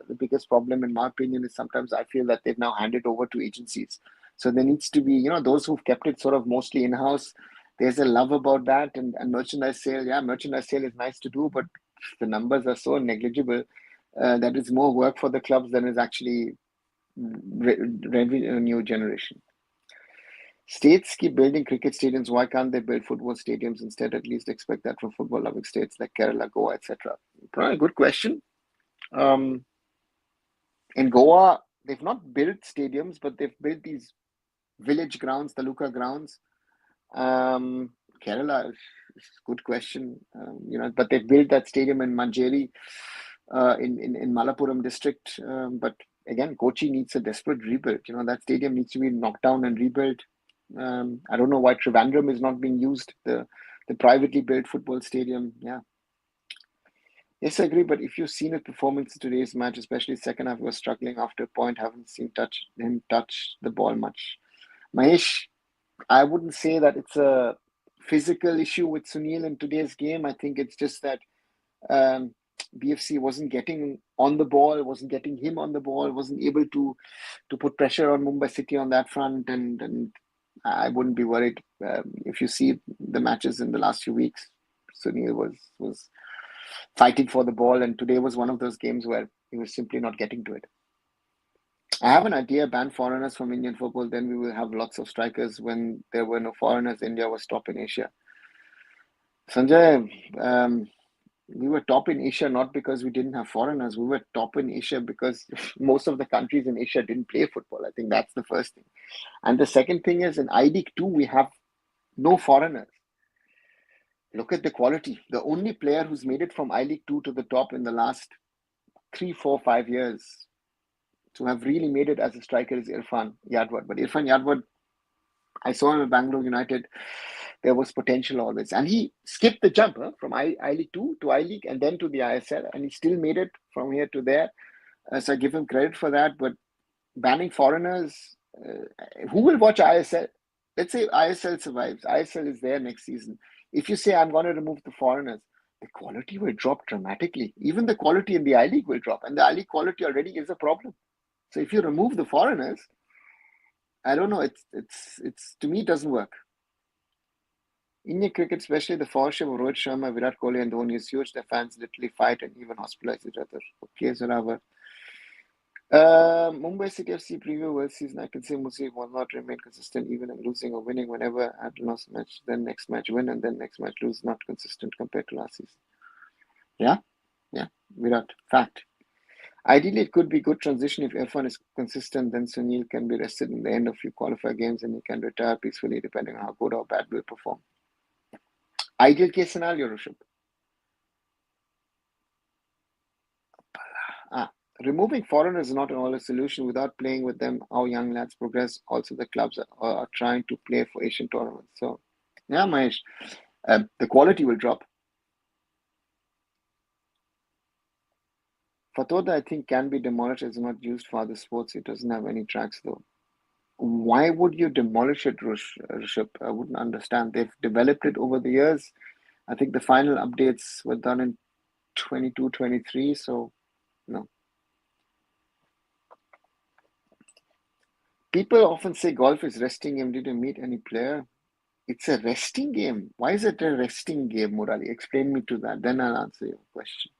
the biggest problem, in my opinion, is sometimes I feel that they've now handed over to agencies. So there needs to be, those who've kept it sort of mostly in-house. There's a love about that. And merchandise sale, merchandise sale is nice to do, but the numbers are so negligible that it's more work for the clubs than is actually revenue generation. States keep building cricket stadiums. Why can't they build football stadiums instead? At least expect that from football-loving states like Kerala, Goa, etc. Probably a good question. In Goa, they've not built stadiums, but they've built these village grounds, taluka grounds. Kerala, good question. But they've built that stadium in Manjeri, in Malappuram district. But again, Kochi needs a desperate rebuild. That stadium needs to be knocked down and rebuilt. I don't know why Trivandrum is not being used, the privately built football stadium. Yeah. Yes, I agree. But if you've seen his performance in today's match, especially second half, he was struggling after a point. Haven't seen him touch the ball much. Mahesh, I wouldn't say that it's a physical issue with Sunil in today's game. I think it's just that BFC wasn't getting on the ball, wasn't getting him on the ball, wasn't able to put pressure on Mumbai City on that front. And I wouldn't be worried if you see the matches in the last few weeks. Sunil was fighting for the ball, and today was one of those games where he was simply not getting to it. I have an idea: ban foreigners from Indian football, then we will have lots of strikers. When there were no foreigners, India was top in Asia. Sanjay, we were top in Asia not because we didn't have foreigners. We were top in Asia because most of the countries in Asia didn't play football. I think that's the first thing. And the second thing is, in I-League 2, we have no foreigners. Look at the quality. The only player who's made it from I-League 2 to the top in the last 3, 4, 5 years to have really made it as a striker is Irfan Yadwad. But Irfan Yadwad, I saw him at Bangalore United. there was potential always. And he skipped the jump from I-League 2 to I-League and then to the ISL, and he still made it from here to there. So I give him credit for that. But banning foreigners, who will watch ISL? Let's say ISL survives. ISL is there next season. If you say, I'm going to remove the foreigners, the quality will drop dramatically. Even the quality in the I-League will drop. And the I-League quality already is a problem. So if you remove the foreigners, I don't know. It's to me, it doesn't work. Indian cricket, especially the followership of Rohit Sharma, Virat Kohli, and Dhoni is huge. The fans literally fight and even hospitalize each other. Okay, Zoravar. Mumbai City FC preview world season. I can say Muslim will not remain consistent even in losing or winning. Whenever at last match, then next match win, and then next match lose. Not consistent compared to last season. Yeah, Virat. Fact. Ideally, it could be good transition if F1 is consistent. Then Sunil can be rested in the end of few qualifier games, and he can retire peacefully, depending on how good or bad will perform. Ideal case scenario, Rishabh. Removing foreigners is not an all solution. Without playing with them, our young lads progress. Also, the clubs are trying to play for Asian tournaments. So, yeah, Mahesh, the quality will drop. Fathoda, I think, can be demolished. It's not used for other sports. It doesn't have any tracks, though. Why would you demolish it, Rishabh? I wouldn't understand. They've developed it over the years. I think the final updates were done in 22, 23. So, no. People often say golf is resting game. Did you meet any player? It's a resting game. Why is it a resting game, Murali? Explain me to that. Then I'll answer your question.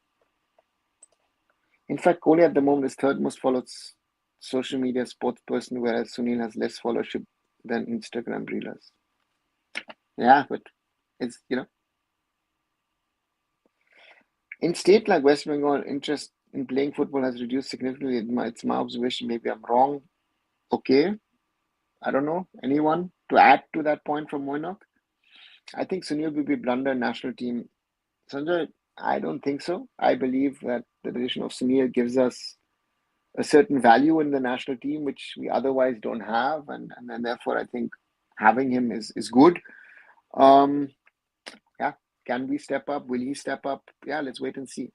In fact, Kohli at the moment is third most followed social media sports person, whereas Sunil has less followership than Instagram reelers. Yeah, but it's, in state like West Bengal, interest in playing football has reduced significantly. It's my observation. Maybe I'm wrong. Okay. I don't know. Anyone to add to that point from Moinok? I think Sunil will be blunder national team. Sanjay, I don't think so. I believe that the addition of Sunil gives us a certain value in the national team, which we otherwise don't have. And therefore, I think having him is good. Yeah. Can we step up? Will he step up? Yeah, let's wait and see.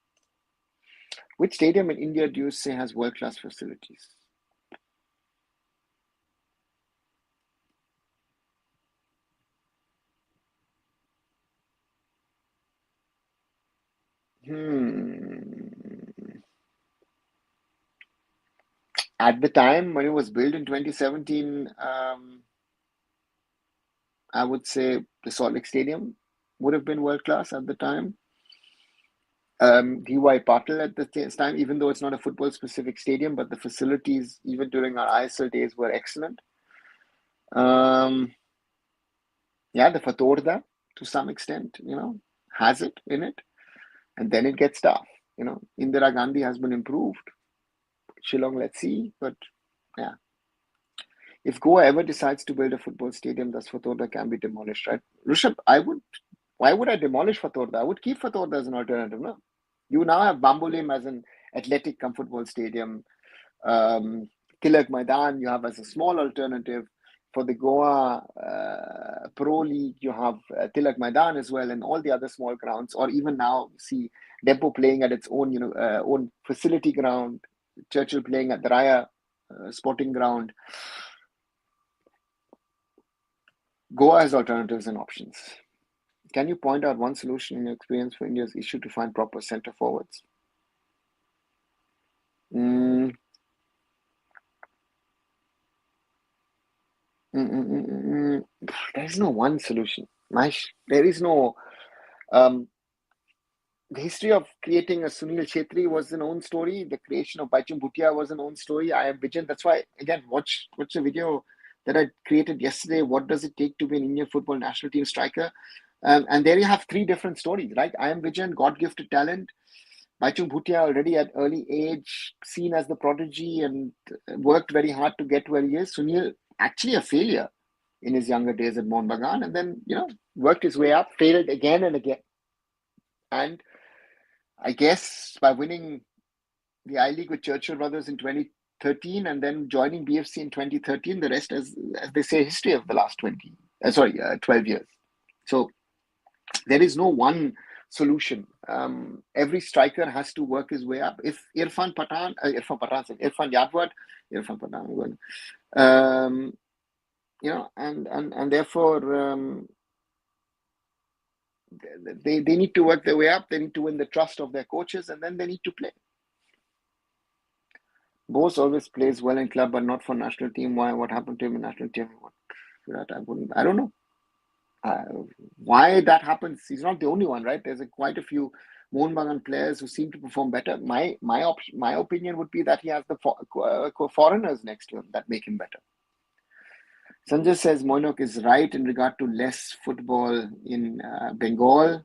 Which stadium in India do you say has world-class facilities? At the time when it was built in 2017, I would say the Salt Lake Stadium would have been world class at the time. DY Patil at the time, even though it's not a football specific stadium, but the facilities, even during our ISL days, were excellent. Yeah, the Fatorda to some extent, has it in it. And then it gets tough. Indira Gandhi has been improved. Shillong, let's see. But yeah. If Goa ever decides to build a football stadium, thus Fatorda can be demolished, right? Rishabh, why would I demolish Fatorda? I would keep Fatorda as an alternative, no? You now have Bambolim as an athletic football stadium. Tilak Maidan, you have as a small alternative. For the Goa Pro League, you have Tilak Maidan as well, and all the other small grounds. Or even now, see Depot playing at its own, own facility ground. Churchill playing at the Raya sporting ground. Goa has alternatives and options. Can you point out one solution in your experience for India's issue to find proper centre forwards? There is no one solution. There is no. The history of creating a Sunil Chetri was an own story. The creation of Baichung Bhutia was an own story. I am Vijan. That's why, again, watch the video that I created yesterday. What does it take to be an Indian football national team striker? And there you have three different stories, right? I am Vijan, God-gifted talent. Baichung Bhutia already at early age, seen as the prodigy and worked very hard to get where he is. Sunil, actually a failure in his younger days at Mohun Bagan, and then, worked his way up, failed again and again. And I guess by winning the I-League with Churchill Brothers in 2013 and then joining BFC in 2013, the rest, as they say, history of the last 12 years. So there is no one solution. Every striker has to work his way up. If Irfan Yadwat, Irfan Pathan, and therefore they need to work their way up. They need to win the trust of their coaches, and then they need to play. Bose always plays well in club, but not for national team. Why? What happened to him in national team? I don't know. Why that happens? He's not the only one, right? There's quite a few Mohun Bagan players who seem to perform better. My opinion would be that he has the foreigners next to him that make him better. Sanjay says Moinok is right in regard to less football in Bengal.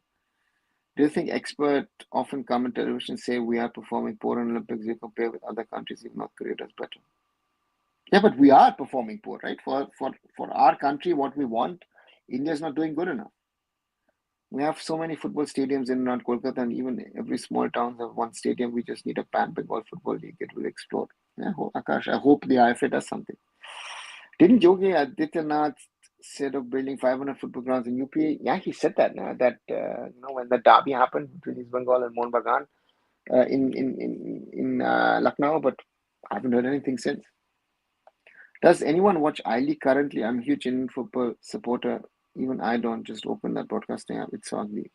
Do you think experts often come on television and say we are performing poor in Olympics? We compare with other countries, if North Korea does better. Yeah, but we are performing poor, right? For our country, what we want, India is not doing good enough. We have so many football stadiums in and around Kolkata, and even every small town has one stadium. We just need a pan-Bengal football league. It will explode. Yeah, Akash, I hope the IFF does something. Didn't Yogi Adityanath said of building 500 football grounds in UP? Yeah, he said that. When the derby happened between East Bengal and Mohun Bagan in Lucknow, but I haven't heard anything since. Does anyone watch I-League currently? I'm a huge Indian football supporter. Even I don't. Just open that broadcasting app. It's ugly.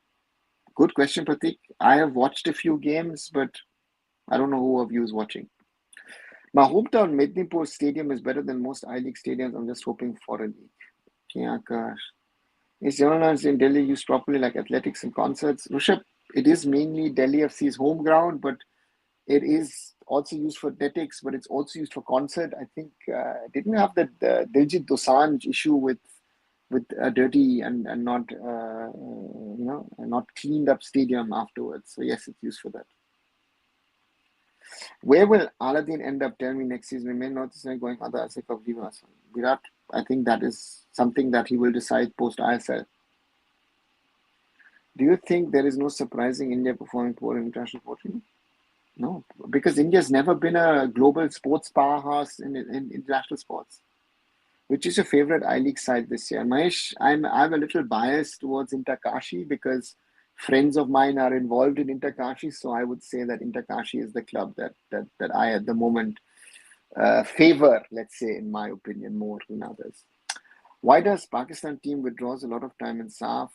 Good question, Pratik. I have watched a few games, but I don't know who of you is watching. My hometown Mednipur Stadium is better than most I-League stadiums. I'm just hoping for a league. Yeah, gosh. Is journalists in Delhi used properly like athletics and concerts? Rushabh, it is mainly Delhi FC's home ground, but it is also used for athletics, but it's also used for concert. I think didn't have the Diljit Dosanjh issue with a dirty and not not cleaned up stadium afterwards. So yes, it's used for that. Where will Aladdin end up? Tell me next season. We may not decide going other ASIC of Divas. Virat, I think that is something that he will decide post ISL. Do you think there is no surprising India performing poor in international sporting? No, because India's never been a global sports powerhouse in international sports. Which is your favorite I-League side this year? Mahesh, I'm a little biased towards Interkashi because friends of mine are involved in Interkashi, so I would say that Interkashi is the club that I at the moment favor, let's say, in my opinion, more than others. Why does Pakistan team withdraws a lot of time in SAF?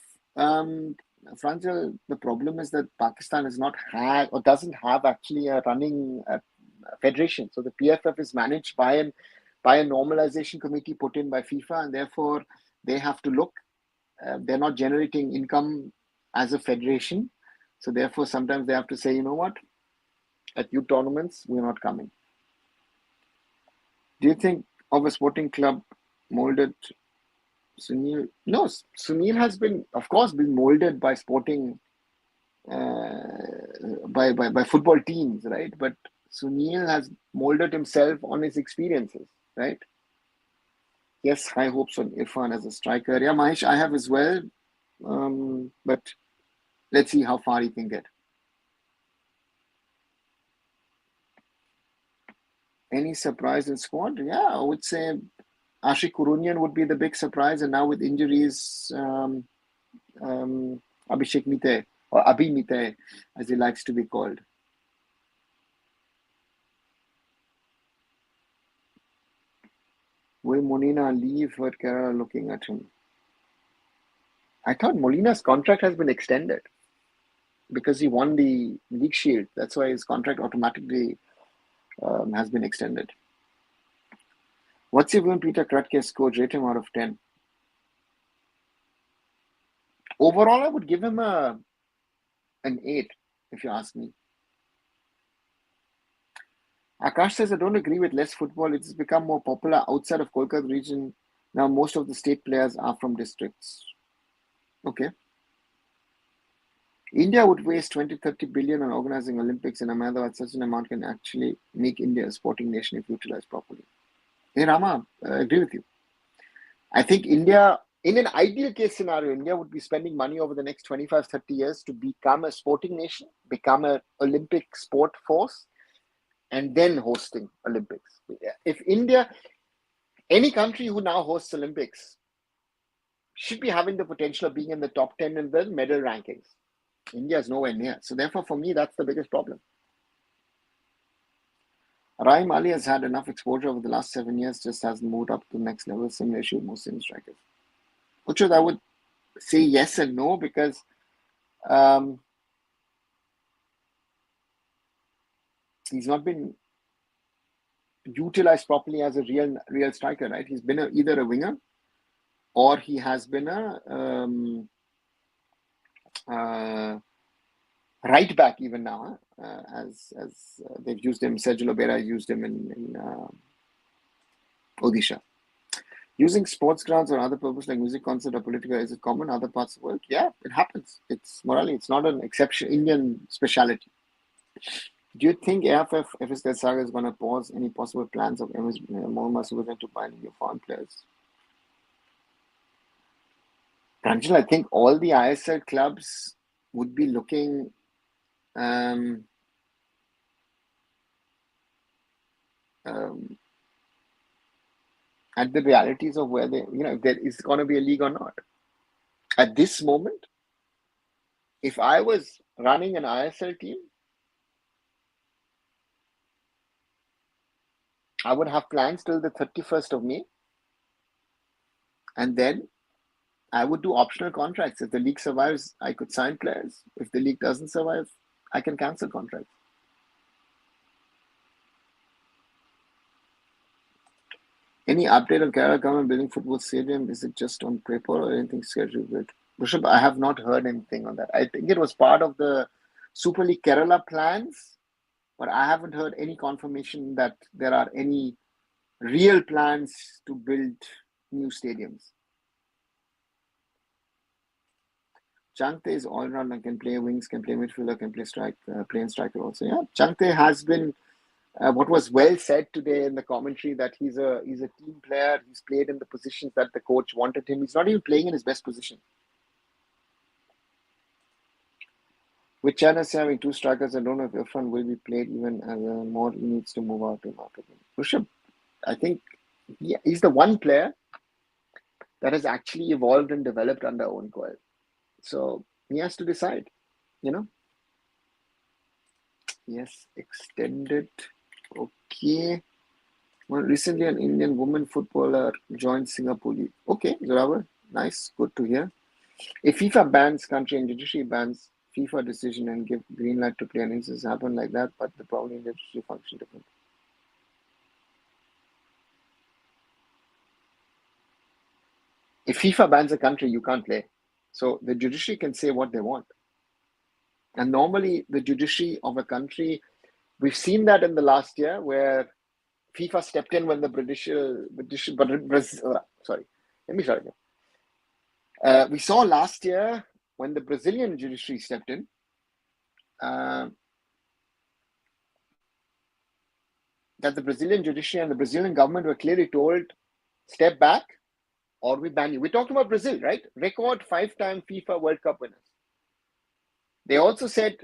Franjal, the problem is that Pakistan has not had or doesn't have actually a running federation. So the PFF is managed by a normalization committee put in by FIFA, and therefore they have to look. They're not generating income as a federation. So therefore, sometimes they have to say, you know what, at youth tournaments, we're not coming. Do you think of a sporting club molded Sunil? No, Sunil has been, of course, been molded by sporting, by football teams, right? But Sunil has molded himself on his experiences, right? Yes, high hopes on Irfan as a striker. Yeah, Mahesh, I have as well. But let's see how far he can get. Any surprise in squad? Yeah, I would say Ashik Kurunian would be the big surprise. And now with injuries, Abhishek Mite, or Abhi Mite, as he likes to be called. Will Molina leave? Heard Kerala looking at him. I thought Molina's contract has been extended because he won the League Shield. That's why his contract automatically has been extended. What's your view on Peter Kratke's score? Rate him out of 10. Overall, I would give him an 8, if you ask me. Akash says, I don't agree with less football. It's become more popular outside of Kolkata region. Now, most of the state players are from districts. Okay. India would waste 20-30 billion on organizing Olympics in Ahmedabad. Such an amount can actually make India a sporting nation if utilized properly. Hey, Rama, I agree with you. I think India, in an ideal case scenario, India would be spending money over the next 25-30 years to become a sporting nation, become an Olympic sport force, and then hosting Olympics. If India, any country who now hosts Olympics, should be having the potential of being in the top 10 in the medal rankings. India is nowhere near. So therefore, for me, that's the biggest problem. Rahim Ali has had enough exposure over the last 7 years, just hasn't moved up to the next level. Similar issue with Muslim strikers. Which I would say yes and no, because he's not been utilized properly as a real striker, right? He's been either a winger or he has been a right back even now, as they've used him. Sergio Lobera used him in Odisha. Using sports grounds or other purpose like music concert or political, is it common in other parts of the world? Yeah, it happens. It's morally, it's not an exception, Indian speciality. Do you think AIFF FSK Saga is going to pause any possible plans of Mohammad Subhajan to buy new foreign players? Pranjal, I think all the ISL clubs would be looking at the realities of where they, if there is going to be a league or not. At this moment, if I was running an ISL team, I would have plans till the 31st of May. And then I would do optional contracts. If the league survives, I could sign players. If the league doesn't survive, I can cancel contracts. Any update on Kerala government building football stadium? Is it just on paper or anything scheduled with? Rishabh, I have not heard anything on that. I think it was part of the Super League Kerala plans, but I haven't heard any confirmation that there are any real plans to build new stadiums. Changte is all round and can play wings, can play midfielder, can play striker also. Yeah, Changte has been what was well said today in the commentary, that he's a team player. He's played in the positions that the coach wanted him. He's not even playing in his best position. With China having two strikers, I don't know if Irfan will be played even as more. He needs to move out to market. Rishabh, I think he's the one player that has actually evolved and developed under Owen Coyle. So he has to decide, Yes, extended. Okay. Well, recently an Indian woman footballer joined Singapore League. Okay, Zoravar, nice, good to hear. If FIFA bans country and judiciary bans FIFA decision and give green light to play, and instances happen like that, but the problem in the judiciary function different. If FIFA bans a country, you can't play. So the judiciary can say what they want. And normally the judiciary of a country, we've seen that in the last year where FIFA stepped in when the we saw last year when the Brazilian judiciary stepped in, that the Brazilian judiciary and the Brazilian government were clearly told, step back or we ban you. We're talking about Brazil, right? Record 5-time FIFA World Cup winners. They also said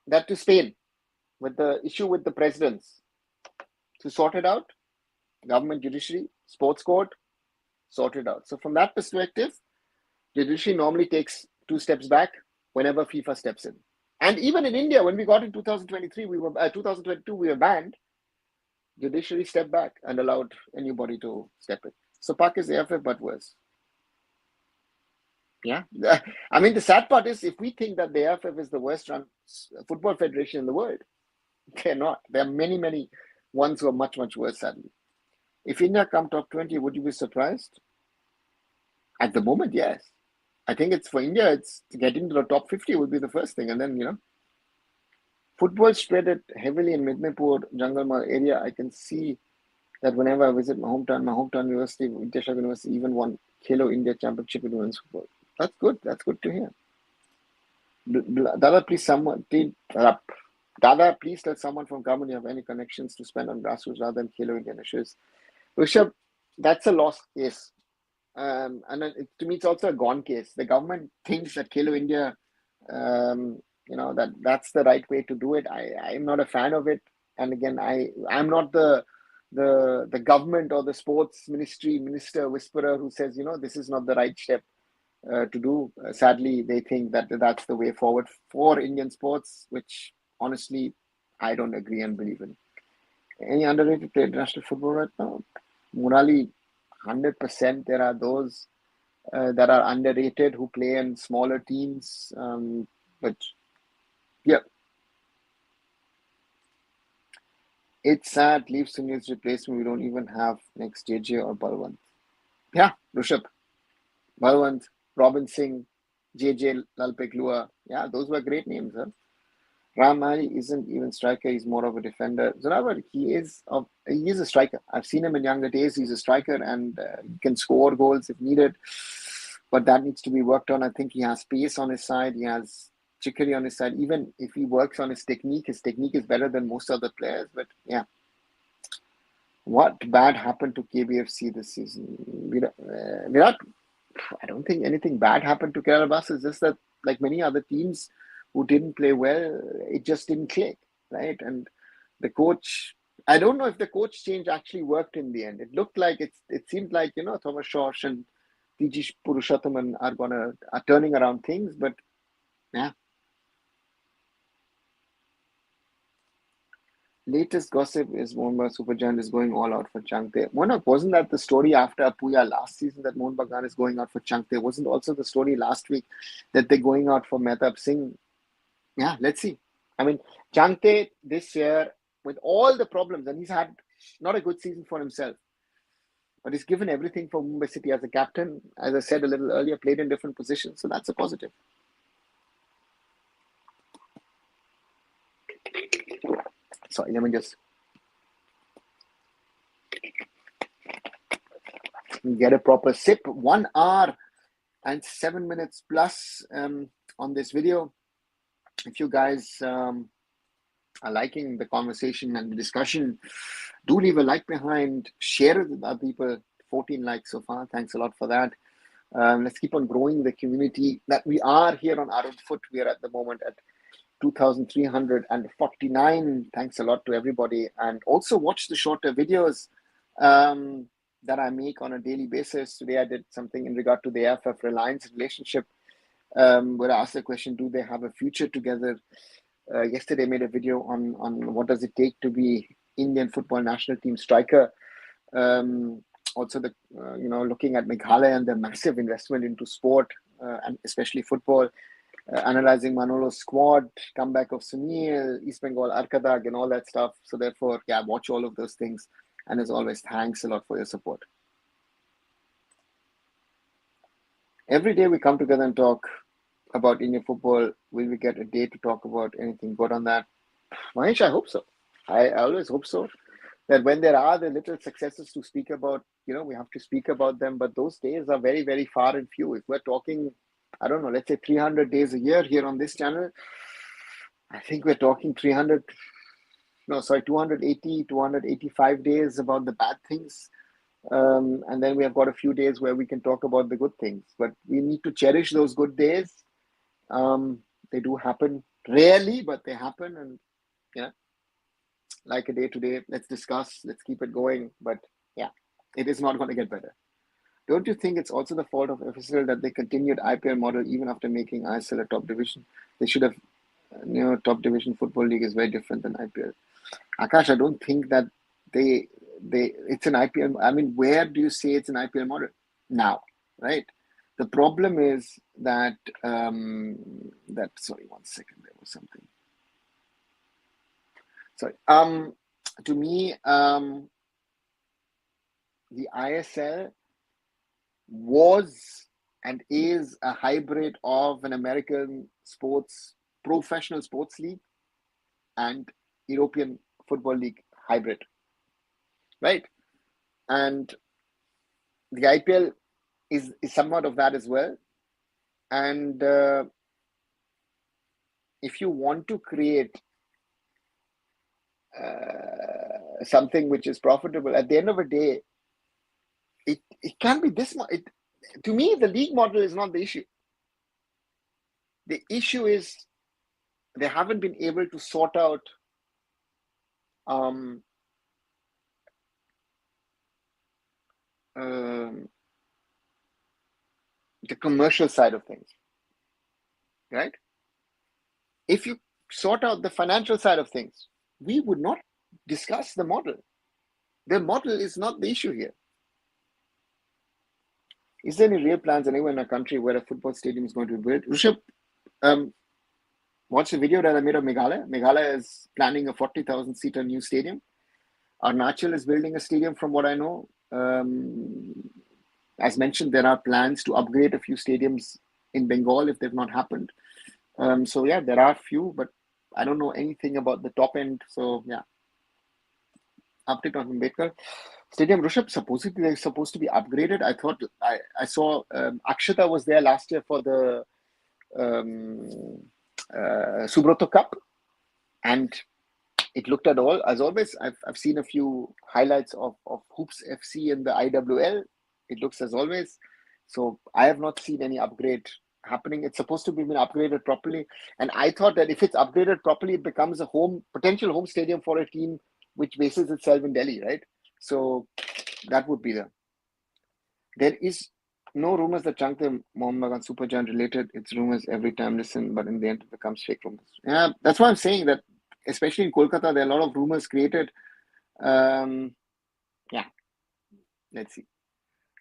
that to Spain, with the issue with the presidents, to sort it out, government, judiciary, sports court, sort it out. So from that perspective, judiciary normally takes 2 steps back whenever FIFA steps in. And even in India, when we got in 2022, we were banned. Judiciary stepped back and allowed anybody to step in. So Pak is AIFF, but worse. Yeah. I mean, the sad part is, if we think that the AIFF is the worst run football federation in the world, they're not. There are many, many ones who are much, much worse, sadly. If India come top 20, would you be surprised? At the moment, yes. I think it's for India, it's to get into the top 50 would be the first thing. And then, football spread it heavily in Midnapur, Jangalmal area. I can see that whenever I visit my hometown university, Vidyashara University, even won Khelo India Championship in women's football. That's good. That's good to hear. Dada, please tell someone from government you have any connections to spend on grassroots rather than Khelo India issues. Rishabh, that's a lost case. And to me, it's also a gone case. The government thinks that Khelo India, that's the right way to do it. I'm not a fan of it. And again, I'm not the government or the sports minister whisperer who says, this is not the right step. to do. Sadly, they think that that's the way forward for Indian sports, which honestly I don't agree and believe in. Any underrated player in international football right now? Murali, 100%. There are those that are underrated who play in smaller teams. But yeah, it's sad. Leave Sunil's replacement. We don't even have next JJ or Balwant. Yeah, Rishabh, Balwant, Robin Singh, JJ, Lalpek Lua. Yeah, those were great names. Huh? Ram Mali isn't even striker. He's more of a defender. Zorawar, he is a striker. I've seen him in younger days. He's a striker and he can score goals if needed. But that needs to be worked on. I think he has pace on his side. He has chicory on his side. Even if he works on his technique is better than most other players. But yeah, what bad happened to KBFC this season? Virat, I don't think anything bad happened to Kerala Blasters. It's just that, like many other teams who didn't play well, it just didn't click, right? And the coach, I don't know if the coach change actually worked in the end. It looked like it seemed like Thomas Schorsch and TG Purushothaman are turning around things, but yeah. Latest gossip is Mohun Supergiant is going all out for Changte. Wasn't that the story after Apuya last season that Mohun Bagan is going out for Changte? Wasn't also the story last week that they're going out for Mehtab Singh? Yeah, let's see. I mean, Changte this year, with all the problems, and he's had not a good season for himself, but he's given everything for Mumbai City as a captain. As I said a little earlier, played in different positions, so that's a positive. Sorry, let me just get a proper sip. 1 hour and 7 minutes plus on this video. If you guys are liking the conversation and the discussion, do leave a like behind, share it with other people. 14 likes so far. Thanks a lot for that. Let's keep on growing the community that we are here on ArunFoot. We are at the moment at 2,349. Thanks a lot to everybody. And also watch the shorter videos that I make on a daily basis. Today I did something in regard to the FF-Reliance relationship where I asked the question, do they have a future together? Yesterday I made a video on what does it take to be Indian football national team striker. Also, looking at Meghalaya and the massive investment into sport and especially football, analyzing Manolo's squad, comeback of Sunil, East Bengal, Arkadag, and all that stuff. So therefore, yeah, watch all of those things. And as always, thanks a lot for your support. Every day we come together and talk about Indian football. Will we get a day to talk about anything good on that? Mahesh, I hope so. I always hope so. That when there are the little successes to speak about, we have to speak about them. But those days are very, very far and few. If we're talking, I don't know, let's say 300 days a year here on this channel, I think we're talking 280, 285 days about the bad things. And then we have got a few days where we can talk about the good things. But we need to cherish those good days. They do happen rarely, but they happen. And, like a day today, let's discuss, let's keep it going. But yeah, it is not going to get better. Don't you think it's also the fault of FSL that they continued IPL model even after making ISL a top division? They should have, top division football league is very different than IPL. Akash, I don't think that it's an IPL. I mean, where do you say it's an IPL model now, right? The problem is that sorry, 1 second, there was something. Sorry. To me, the ISL was and is a hybrid of an American professional sports league and European Football League hybrid, right? And the IPL is somewhat of that as well. And if you want to create something which is profitable, at the end of the day, it can't be this much. To me, the league model is not the issue. The issue is they haven't been able to sort out the commercial side of things, right? If you sort out the financial side of things, we would not discuss the model. The model is not the issue here. Is there any real plans anywhere in our country where a football stadium is going to be built? Rishabh, watch the video that I made of Meghalaya. Meghalaya is planning a 40,000-seater new stadium. Arunachal is building a stadium, from what I know. As mentioned, there are plans to upgrade a few stadiums in Bengal if they've not happened. So yeah, there are few, but I don't know anything about the top end. So yeah, update on Ambedkar Stadium. Rishabh, supposedly they're supposed to be upgraded. I thought I saw Akshata was there last year for the Subroto Cup, and it looked at all. As always, I've seen a few highlights of Hoops FC and the IWL. It looks as always. So I have not seen any upgrade happening. It's supposed to be been upgraded properly. And I thought that if it's upgraded properly, it becomes a potential home stadium for a team which bases itself in Delhi, right? So that would be there is no rumors that Changte Mohammed Bagan Supergiant related. It's rumors every time listen, but in the end it becomes fake rumors. Yeah, that's why I'm saying that, especially in Kolkata, there are a lot of rumors created. Yeah, let's see.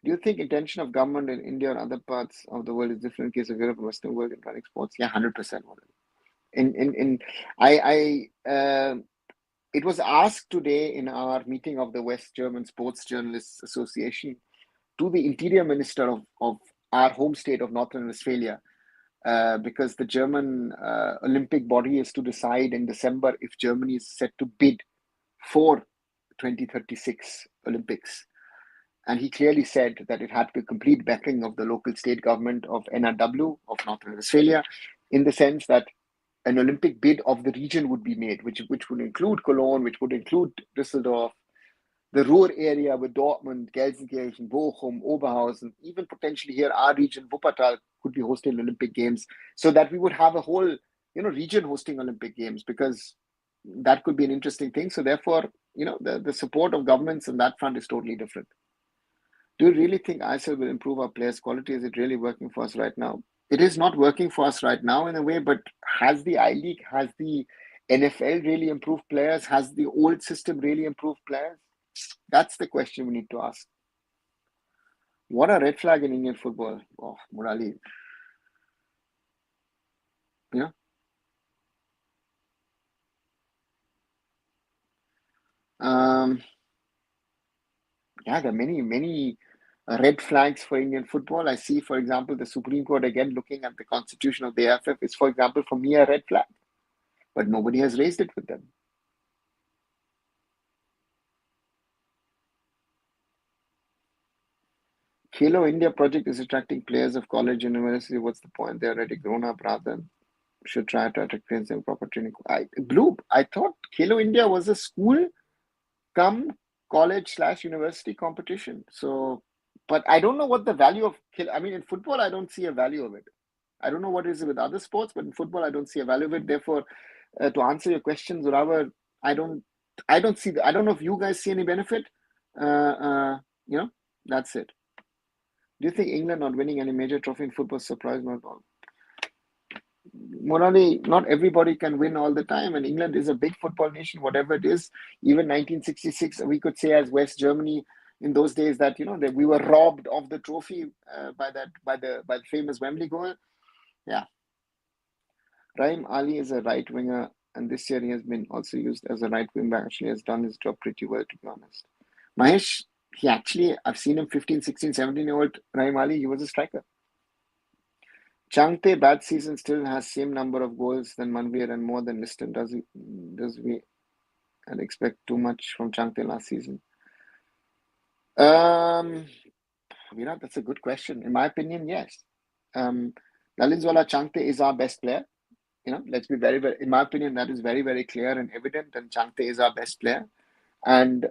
Do you think intention of government in India or other parts of the world is different in case of Europe and Western world in running sports? Yeah, 100%. It was asked today in our meeting of the West German Sports Journalists Association to the interior minister of our home state of Northern Westphalia, because the German Olympic body is to decide in December if Germany is set to bid for 2036 Olympics. And he clearly said that it had to be complete backing of the local state government of NRW, of Northern Westphalia, in the sense that an Olympic bid of the region would be made, which would include Cologne, which would include Düsseldorf, the Ruhr area with Dortmund, Gelsenkirchen, Bochum, Oberhausen, even potentially here our region, Wuppertal, could be hosting Olympic Games, so that we would have a whole region hosting Olympic Games, because that could be an interesting thing. So therefore, the support of governments on that front is totally different. Do you really think ISL will improve our players' quality? Is it really working for us right now? It is not working for us right now in a way, but has the I-League, has the NFL really improved players? Has the old system really improved players? That's the question we need to ask. What a red flag in Indian football. Oh, Murali. Yeah. Yeah, there are many red flags for Indian football. I see, for example, the Supreme Court again looking at the constitution of the AIFF is, for example, for me a red flag, but nobody has raised it with them. Khelo India project is attracting players of college, university. What's the point? They're already grown up, rather should try to attract players in proper training. I thought Khelo India was a school come college/university competition. So, but I don't know what the value of in football, I don't see a value of it. I don't know what it is with other sports, but in football, I don't see a value of it. Therefore, to answer your question, Zoravar, I don't see I don't know if you guys see any benefit. That's it. Do you think England not winning any major trophy in football surprised not all? Morally, not everybody can win all the time, and England is a big football nation, whatever it is. Even 1966, we could say as West Germany in those days that that we were robbed of the trophy by the famous Wembley goal. Yeah. Rahim Ali is a right winger, and this year he has been also used as a right wing back. Actually, has done his job pretty well, to be honest. Mahesh, I've seen him 15, 16, 17-year-old Rahim Ali. He was a striker. Changte bad season still has same number of goals than Manvir and more than Liston. Does we expect too much from Changte last season? Virat, that's a good question. In my opinion, yes. Nalinzwala Changte is our best player. Let's be very, very, in my opinion, that is very, very clear and evident, and Changte is our best player. And,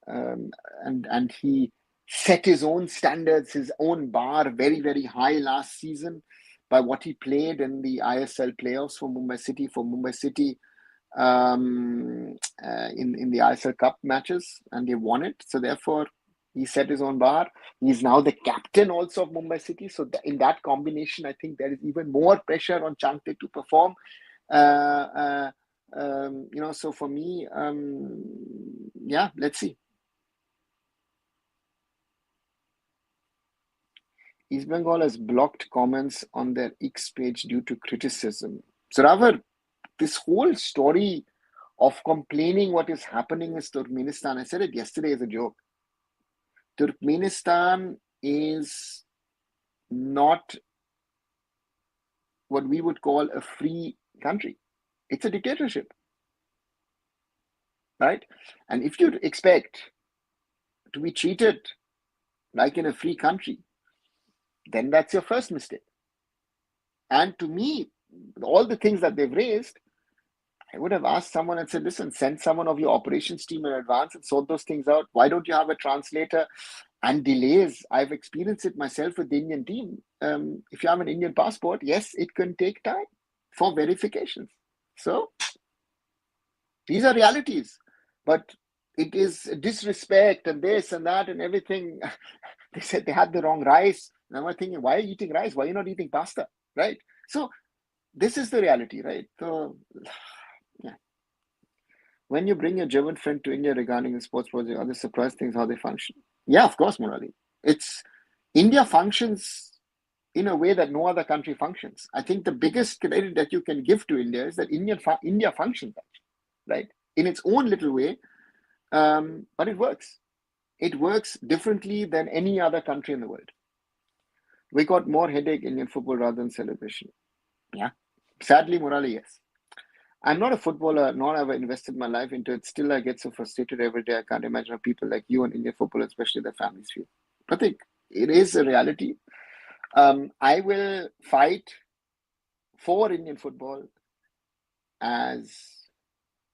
and he set his own standards, his own bar very, very high last season by what he played in the ISL playoffs for Mumbai City, in the ISL Cup matches, and they won it. So therefore, He set his own bar. He's now the captain also of Mumbai City. So in that combination, I think there is even more pressure on Changte to perform. So for me, yeah, let's see. East Bengal has blocked comments on their X page due to criticism. So Ravar, this whole story of complaining what is happening in Turkmenistan, I said it yesterday as a joke. Turkmenistan is not what we would call a free country. It's a dictatorship, right? And if you expect to be treated like in a free country, then that's your first mistake. And to me, all the things that they've raised, I would have asked someone and said, listen, send someone of your operations team in advance and sort those things out. Why don't you have a translator? And delays, I've experienced it myself with the Indian team. If you have an Indian passport, yes, it can take time for verifications. So these are realities. But it is disrespect and this and that and everything. They said they had the wrong rice. And I'm thinking, why are you eating rice? Why are you not eating pasta? Right? So this is the reality, right? So yeah. When you bring your German friend to India regarding the sports project, are there surprise things how they function? Yeah, of course, Murali. India functions in a way that no other country functions. I think the biggest credit that you can give to India is that India functions, right? In its own little way, but it works. It works differently than any other country in the world. We got more headache Indian football rather than celebration. Yeah. Sadly, Murali, yes. I'm not a footballer, nor have I invested my life into it. Still, I get so frustrated every day. I can't imagine how people like you and Indian football, especially their families, feel. I think it is a reality. I will fight for Indian football as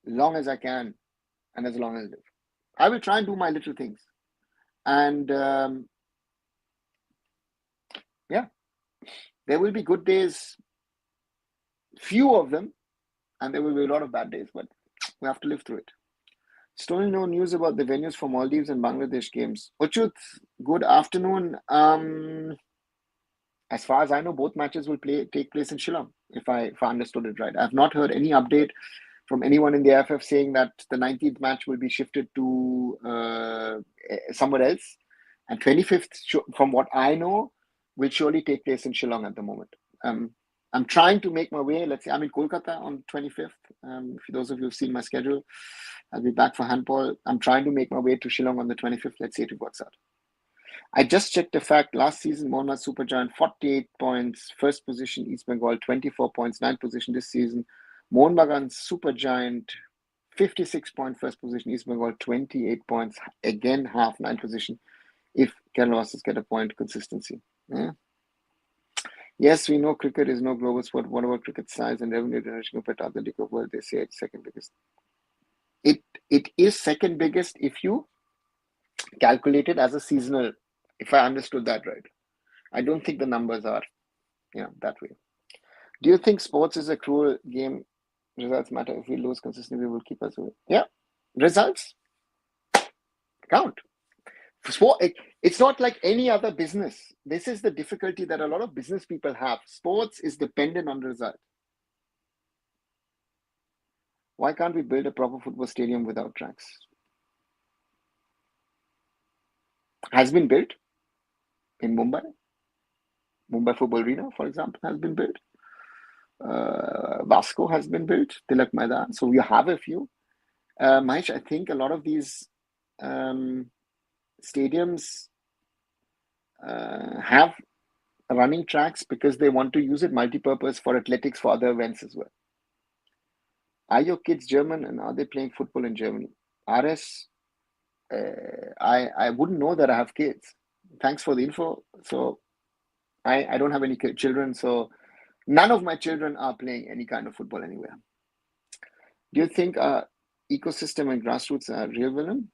long as I can and as long as I live. I will try and do my little things. And yeah, there will be good days, few of them, and there will be a lot of bad days, but we have to live through it. Still no news about the venues for Maldives and Bangladesh games. Uchut, good afternoon. As far as I know, both matches will take place in Shillong, if I understood it right. I have not heard any update from anyone in the AIFF saying that the 19th match will be shifted to somewhere else. And 25th, from what I know, will surely take place in Shillong at the moment. I'm trying to make my way. Let's say I'm in Kolkata on 25th. For those of you who've seen my schedule, I'll be back for handball. I'm trying to make my way to Shillong on the 25th. Let's see if it works out. I just checked the fact. Last season, Mohun Supergiant, 48 points. First position, East Bengal, 24 points. 9th position this season. Mohun Bagan Supergiant, 56 point first position. East Bengal, 28 points. Again, half 9th position. If Kerala Blasters get a point, consistency. Yeah. Yes, we know cricket is no global sport. What about cricket size and revenue generation compared to other league of world? They say it's second biggest. It is second biggest if you calculate it as a seasonal, if I understood that right. I don't think the numbers are, that way. Do you think sports is a cruel game? Results matter. If we lose consistently, will keep us away. Yeah, results count. Sport, it's not like any other business. This is the difficulty that a lot of business people have. Sports is dependent on result. Why can't we build a proper football stadium without tracks? Has been built in Mumbai. Mumbai Football Arena, for example, has been built. Vasco has been built. Tilak Maidan. So we have a few. Mahesh, I think a lot of these stadiums have running tracks because they want to use it multi-purpose for athletics for other events as well. Are your kids German and are they playing football in Germany? RS, I wouldn't know that I have kids. Thanks for the info. So I don't have any children, so none of my children are playing any kind of football anywhere. Do you think ecosystem and grassroots are real villain?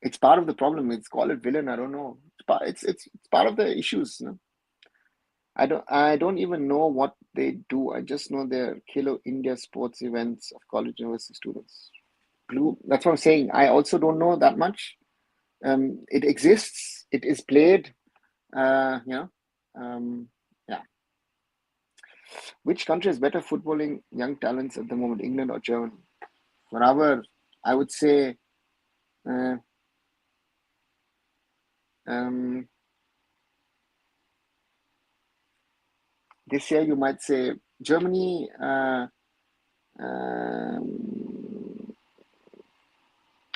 It's part of the problem. It's call it villain. I don't know. It's part of the issues. No? I don't even know what they do. I just know they're Kilo India sports events of college university students. Blue. That's what I'm saying. I also don't know that much. It exists. It is played. Yeah. Which country is better footballing young talents at the moment, England or Germany? For I would say this year you might say Germany.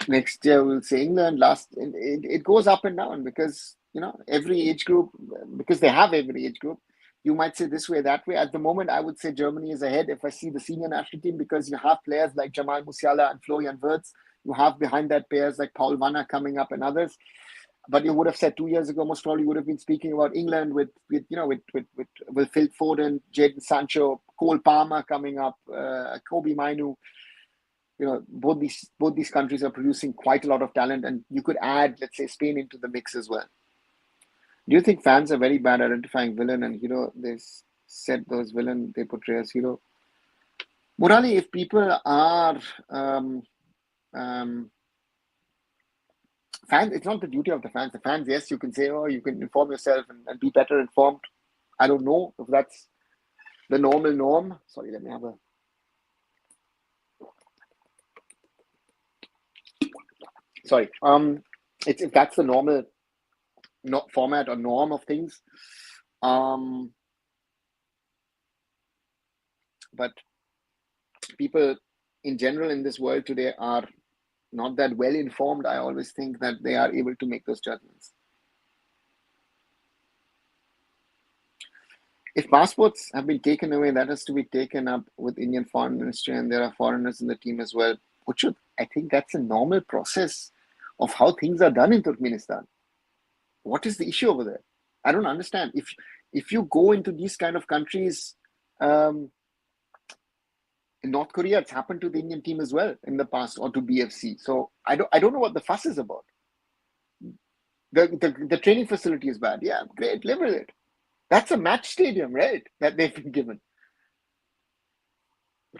Next year we'll say England. It goes up and down because every age group, because they have every age group. You might say this way, that way. At the moment, I would say Germany is ahead if I see the senior national team, because you have players like Jamal Musiala and Florian Wirtz. You have behind that players like Paul Wanner coming up and others. But you would have said 2 years ago, most probably would have been speaking about England with Phil Foden, Jadon Sancho, Cole Palmer coming up, Kobe Mainu. Both these countries are producing quite a lot of talent, and you could add, let's say, Spain into the mix as well. Do you think fans are very bad at identifying villain and hero? They said those villain they portray as hero. Murali, if people are fans, it's not the duty of the fans. The fans, yes, you can say, you can inform yourself and be better informed. I don't know if that's the normal norm. Sorry, let me have a... Sorry. If that's the normal format or norm of things. But people in general in this world today are not that well informed. I always think that they are able to make those judgments. If passports have been taken away, that has to be taken up with Indian Foreign Ministry, and there are foreigners in the team as well. I think that's a normal process of how things are done in Turkmenistan. What is the issue over there? I don't understand. If you go into these kind of countries, in North Korea, it's happened to the Indian team as well in the past, or to BFC. So I don't know what the fuss is about. The training facility is bad. Yeah, great, live with it. That's a match stadium, right? That they've been given.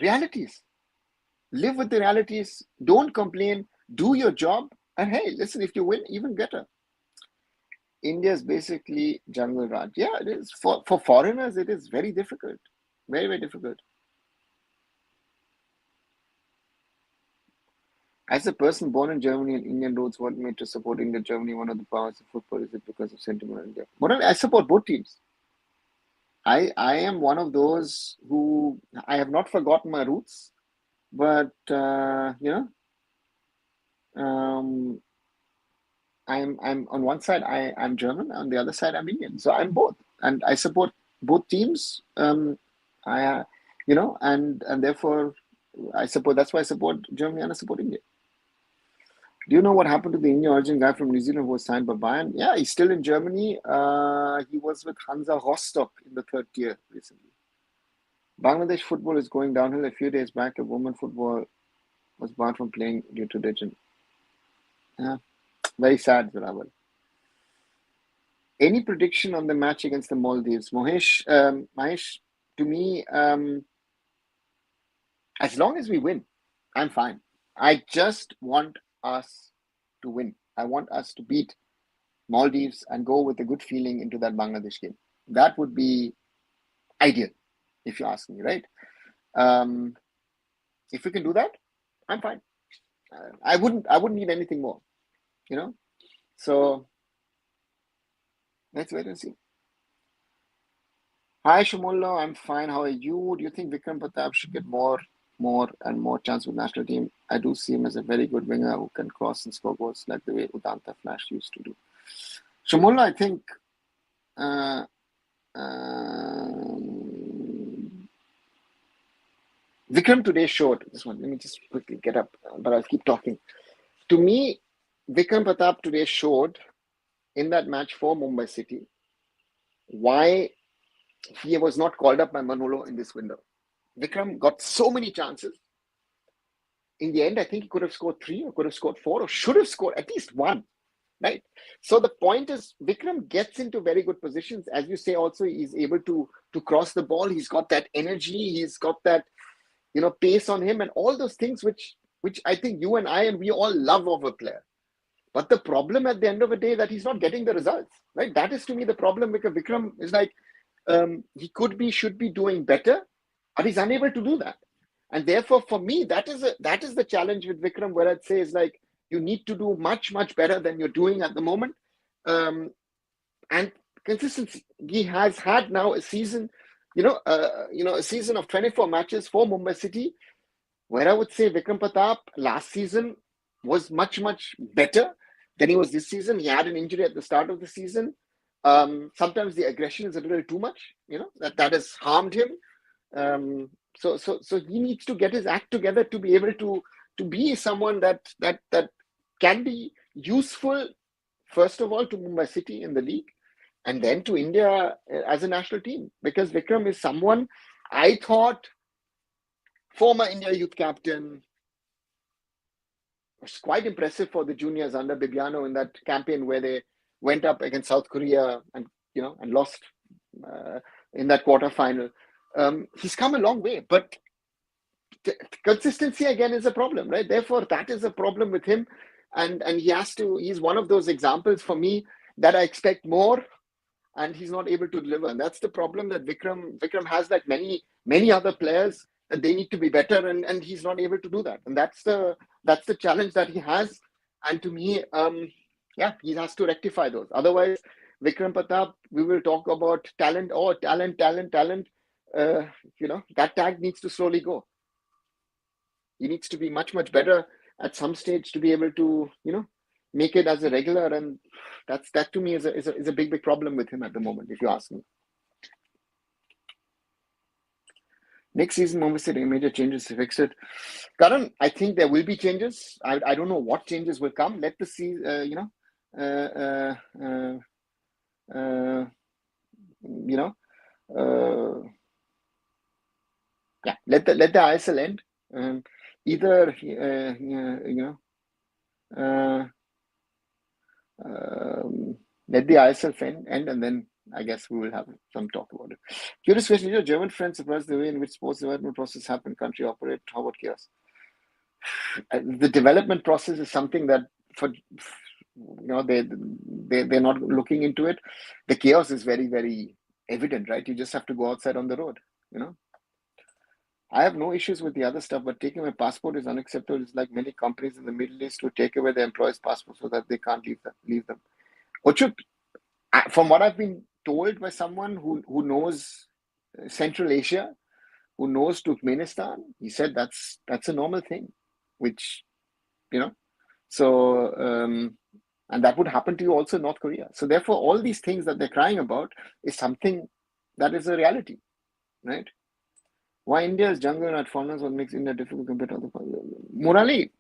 Realities. Live with the realities. Don't complain. Do your job. And hey, listen, if you win, even better. India is basically jungle Raj. Yeah, it is. For foreigners, it is very difficult. Very, very difficult. As a person born in Germany and Indian roots, what made to support India, Germany, one of the powers of football? Is it because of sentiment in India? But I support both teams. I am one of those who, I have not forgotten my roots, but I'm on one side I'm German, on the other side I'm Indian, so I'm both, and I support both teams. And therefore I support. That's why I support Germany and I support India. Do you know what happened to the Indian origin guy from New Zealand who was signed by Bayern? Yeah, he's still in Germany. He was with Hansa Rostock in the third tier recently. Bangladesh football is going downhill. A few days back, a woman football was barred from playing due to religion. Yeah, very sad, Zorawal. Any prediction on the match against the Maldives? Mahesh, to me, as long as we win, I'm fine. I just want us to win. I want us to beat Maldives and go with a good feeling into that Bangladesh game. That would be ideal, if you ask me, right? If we can do that, I'm fine. I wouldn't need anything more, So let's wait and see. Hi, Shumullo. I'm fine. How are you? Do you think Vikram Pratap should get more and more chance with national team? I do see him as a very good winger who can cross and score goals like the way Udanta Flash used to do. Shumullo, I think Vikram today showed this one. Let me just quickly get up, but I'll keep talking. To me, Vikram Pratap today showed in that match for Mumbai City why he was not called up by Manolo in this window. Vikram got so many chances. In the end, I think he could have scored 3 or could have scored 4 or should have scored at least 1, right? So the point is, Vikram gets into very good positions. As you say, also, he's able to cross the ball. He's got that energy. He's got that, pace on him and all those things which which I think you and I and we all love of a player. But the problem at the end of the day that he's not getting the results, right? That is to me the problem, because Vikram is like, he should be doing better, but he's unable to do that. And therefore, for me, that is the challenge with Vikram, where I'd say is like, you need to do much, much better than you're doing at the moment. And consistency. He has had now a season, a season of 24 matches for Mumbai City, where I would say Vikram Pratap last season was much, much better than he was this season. He had an injury at the start of the season. Sometimes the aggression is a little too much, that has harmed him. So he needs to get his act together to be able to be someone that can be useful, first of all, to Mumbai City in the league, and then to India as a national team. Because Vikram is someone, I thought, former India youth captain, was quite impressive for the juniors under Bibiano in that campaign where they went up against South Korea and lost in that quarterfinal. He's come a long way, but consistency again is a problem, right? Therefore, that is a problem with him, and he's one of those examples for me that I expect more, and he's not able to deliver. And that's the problem that Vikram has, like many other players, that they need to be better, and he's not able to do that. And that's the challenge that he has. And to me, he has to rectify those. Otherwise, Vikram Pratap, we will talk about talent. That tag needs to slowly go. He needs to be much, much better at some stage to be able to, make it as a regular. And that to me is a big problem with him at the moment, if you ask me. Next season, Mumbai City, major changes to fix it. Karan, I think there will be changes. I don't know what changes will come. Let the let the ISL end. Either let the ISL end, and then I guess we will have some talk about it. Curious question: your German friends surprised the way in which sports development process happen, country operate? How about chaos? The development process is something that they're not looking into it. The chaos is very, very evident, right? You just have to go outside on the road. I have no issues with the other stuff, but taking my passport is unacceptable. It's like many companies in the Middle East who take away their employees' passports so that they can't leave them. From what I've been told by someone who knows Central Asia, who knows Turkmenistan, he said that's a normal thing, which, so, and that would happen to you also in North Korea. So therefore, all these things that they're crying about is something that is a reality, right? Why India's jungle at foreigners, what makes India difficult compared to other parts? Murali,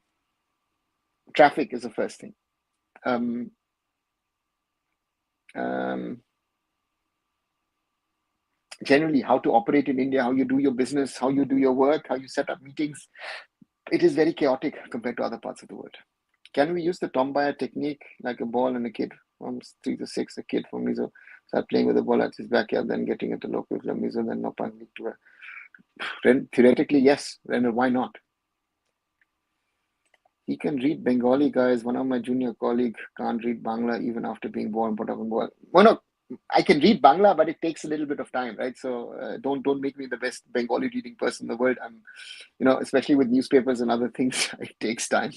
traffic is the first thing. Generally, how to operate in India, how you do your business, how you do your work, how you set up meetings. It is very chaotic compared to other parts of the world. Can we use the Tom Bayer technique, like a ball and a kid from 3 to 6, a kid from Mizo, start playing with the ball at his backyard, then getting at the local club, Mizo, then Nopang League to theoretically, yes. Then why not? He can read Bengali, guys. One of my junior colleagues can't read Bangla even after being born, brought up in Goa. Well, no, I can read Bangla, but it takes a little bit of time, right? So don't make me the best Bengali reading person in the world. I'm, especially with newspapers and other things, it takes time.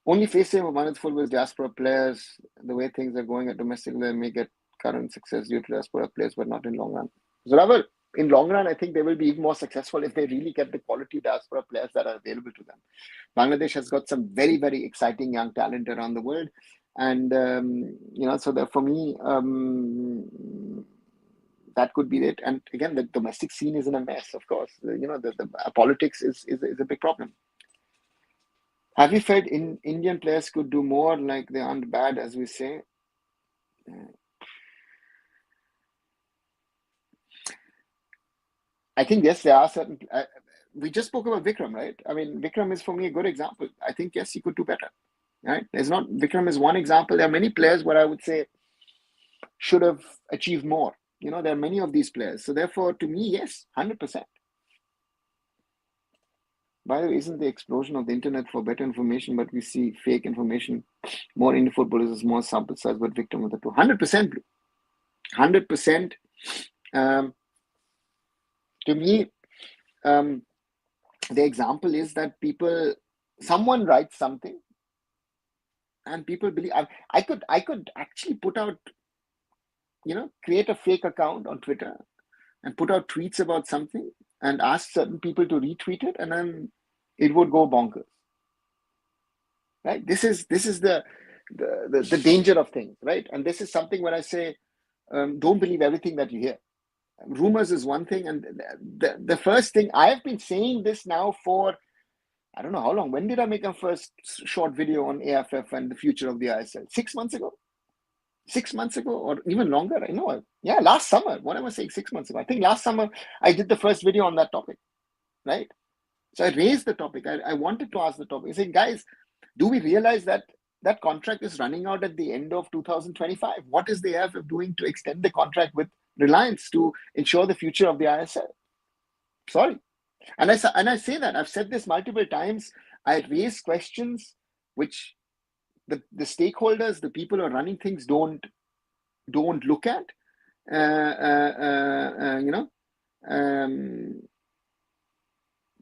Only facing of Manad Football's diaspora players, the way things are going at domestic level may get current success due to diaspora players, but not in long run. So rather, in long run, I think they will be even more successful if they really get the quality diaspora players that are available to them. Bangladesh has got some very, very exciting young talent around the world. And, so that for me, that could be it. And again, the domestic scene is in a mess, of course. The politics is a big problem. Have you felt Indian players could do more, like they aren't bad, as we say? I think, yes, there are certain... we just spoke about Vikram, right? I mean, Vikram is, for me, a good example. I think, yes, he could do better, right? Vikram is one example. There are many players where I would say should have achieved more. There are many of these players. So therefore, to me, yes, 100%. By the way, isn't the explosion of the internet for better information, but we see fake information? More into football is a small sample size, but victim of the two. 100%, 100%. To me, the example is that someone writes something, and people believe. I could actually put out, create a fake account on Twitter and put out tweets about something and ask certain people to retweet it, and then it would go bonkers. Right? This is the danger of things, right? And this is something when I say, don't believe everything that you hear. Rumors is one thing, and the first thing, I have been saying this now for, I don't know how long. When did I make a first short video on AIFF and the future of the ISL? 6 months ago? 6 months ago, or even longer? I know. Yeah, last summer. What am I saying? 6 months ago. I think last summer I did the first video on that topic, right? So I raised the topic. I wanted to ask the topic. I said, guys, do we realize that that contract is running out at the end of 2025? What is the AIFF doing to extend the contract with Reliance to ensure the future of the ISL? Sorry. And I say that. I've said this multiple times. I raise questions which the stakeholders, the people who are running things don't look at.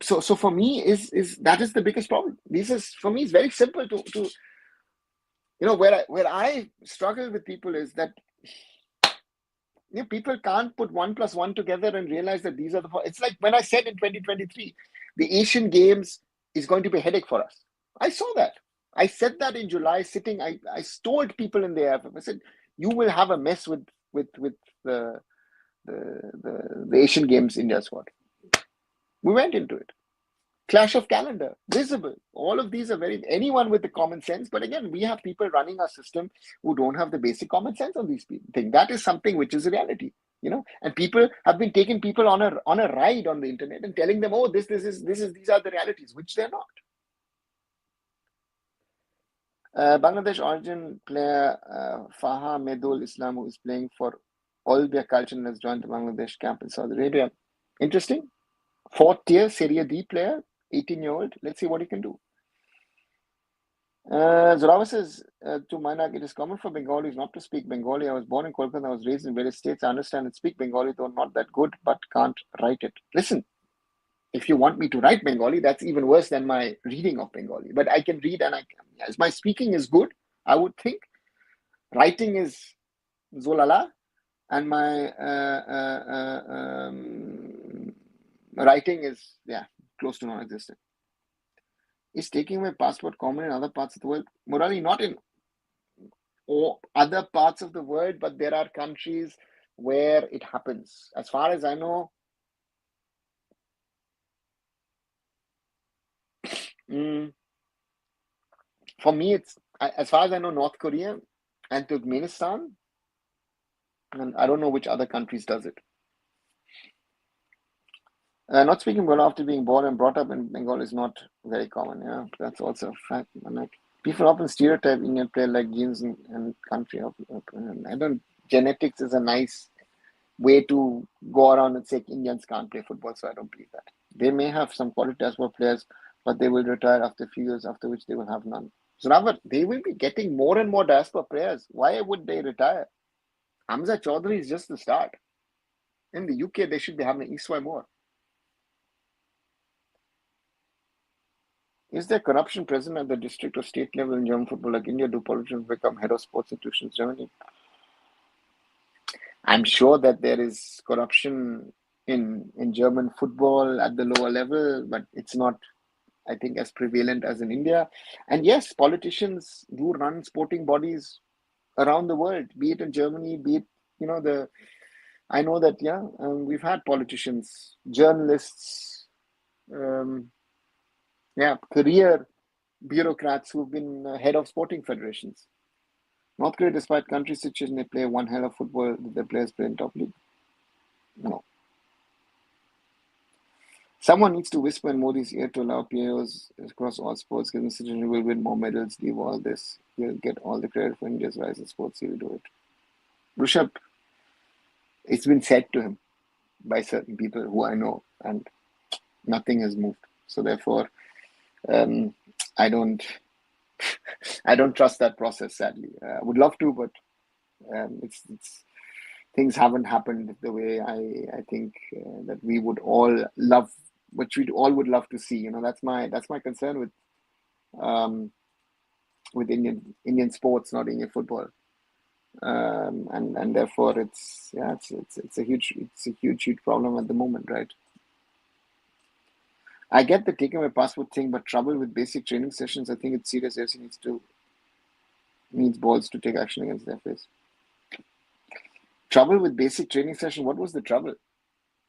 So for me is that is the biggest problem. For me, it's very simple to where I struggle with people is that people can't put 1 + 1 together and realize that these are it's like when I said in 2023 the Asian Games is going to be a headache for us. I saw that. I said that in July sitting. I told people in the AIFF. I said, you will have a mess with the Asian Games India squad. We went into it. Clash of calendar, visible. All of these are anyone with the common sense. But again, we have people running our system who don't have the basic common sense on these things. That is something which is a reality, and people have been taking people on a ride on the internet and telling them, oh, these are the realities, which they're not. Bangladesh origin player Faha Medul Islam, who is playing for Olbia Culture and has joined the Bangladesh camp in Saudi Arabia. Interesting. 4th tier Serie D player, 18-year-old. Let's see what he can do. Zorawa says, to Mainak, it is common for Bengalis not to speak Bengali. I was born in Kolkata. I was raised in various states. I understand and speak Bengali, though not that good, but can't write it. Listen, if you want me to write Bengali, that's even worse than my reading of Bengali. But I can read, and as my speaking is good, I would think. Writing is Zolala, and my writing is, close to non-existent. Is taking away passport common in other parts of the world? Murali, not in other parts of the world, but there are countries where it happens. As far as I know, for me, it's, as far as I know, North Korea and Turkmenistan, and I don't know which other countries does it. Not speaking Bengali after being born and brought up in Bengal is not very common. Yeah, that's also a fact. People often stereotype Indian player like genes and country. Genetics is a nice way to go around and say Indians can't play football, so I don't believe that. They may have some quality diaspora players, but they will retire after a few years, after which they will have none. So now they will be getting more and more diaspora players. Why would they retire? Hamza Chaudhary is just the start. In the UK, they should be having Iswai more. Is there corruption present at the district or state level in German football? Like India, do politicians become head of sports institutions in Germany? I'm sure that there is corruption in German football at the lower level, but it's not, I think, as prevalent as in India. And yes, politicians do run sporting bodies around the world, be it in Germany, be it, I know that, we've had politicians, journalists, career bureaucrats who've been head of sporting federations. North Korea, despite country situation, they play one hell of football. Their players play in top league. No. Someone needs to whisper in Modi's ear to allow PAOs across all sports. Given the situation, will win more medals, do all this. He'll get all the credit for India's rise in sports. He will do it. Rishabh, it's been said to him by certain people who I know, and nothing has moved. So therefore, I don't I don't trust that process, sadly. I would love to, but it's things haven't happened the way I think that we would all love, which we all would love to see. That's my concern um, with Indian sports, not Indian football. And therefore it's a huge problem at the moment, right? I get the taking my passport thing, but trouble with basic training sessions. I think it's serious. FC needs balls to take action against their face. Trouble with basic training session. What was the trouble?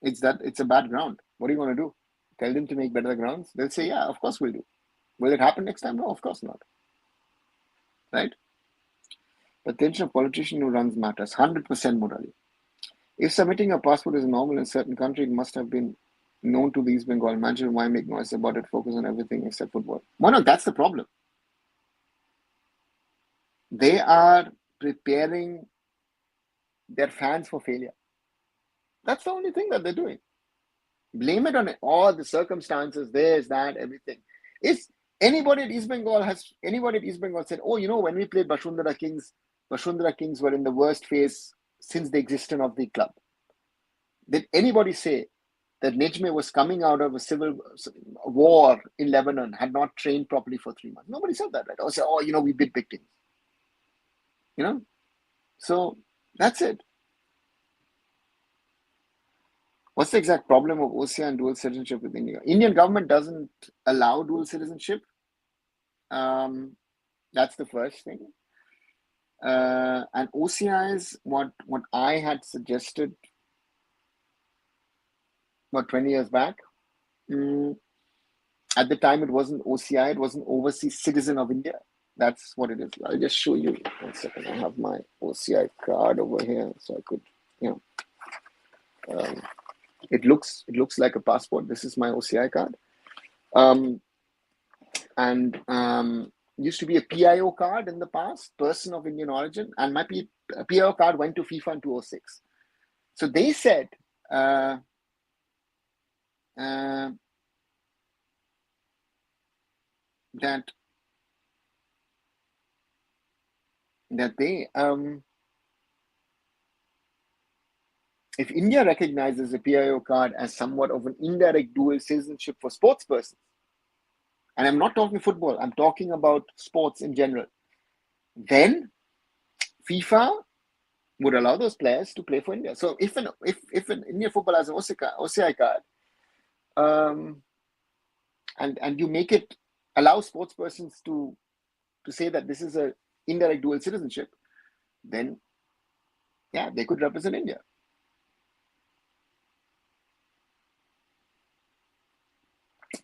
It's that it's a bad ground. What are you going to do? Tell them to make better grounds? They'll say, yeah, of course we'll do. Will it happen next time? No, of course not. Right? The attention of politician who runs matters. 100% Murali. If submitting a passport is normal in a certain country, it must have been known to the East Bengal. Imagine why make noise about it, focus on everything except football. No, that's the problem. They are preparing their fans for failure. That's the only thing that they're doing. Blame it on all the circumstances, this, that, everything. If anybody at East Bengal said, oh, when we played Bashundhara Kings were in the worst phase since the existence of the club. Did anybody say that Nejme was coming out of a civil war in Lebanon, had not trained properly for 3 months? Nobody said that, right? Or say, we beat big teams. So that's it. What's the exact problem of OCI and dual citizenship with India? Indian government doesn't allow dual citizenship. That's the first thing. And OCI's what I had suggested about 20 years back. At the time, it wasn't OCI, it was an overseas citizen of India. That's what it is. I'll just show you. 1 second. I have my OCI card over here, so I could, it looks like a passport. This is my OCI card. Used to be a PIO card in the past, person of Indian origin, and my PIO card went to FIFA in 2006. So they said that they if India recognizes a PIO card as somewhat of an indirect dual citizenship for sports persons, and I'm not talking football, I'm talking about sports in general, then FIFA would allow those players to play for India. So if an Indian football has an OCI card, and you make it allow sports persons to say that this is a indirect dual citizenship, then they could represent India.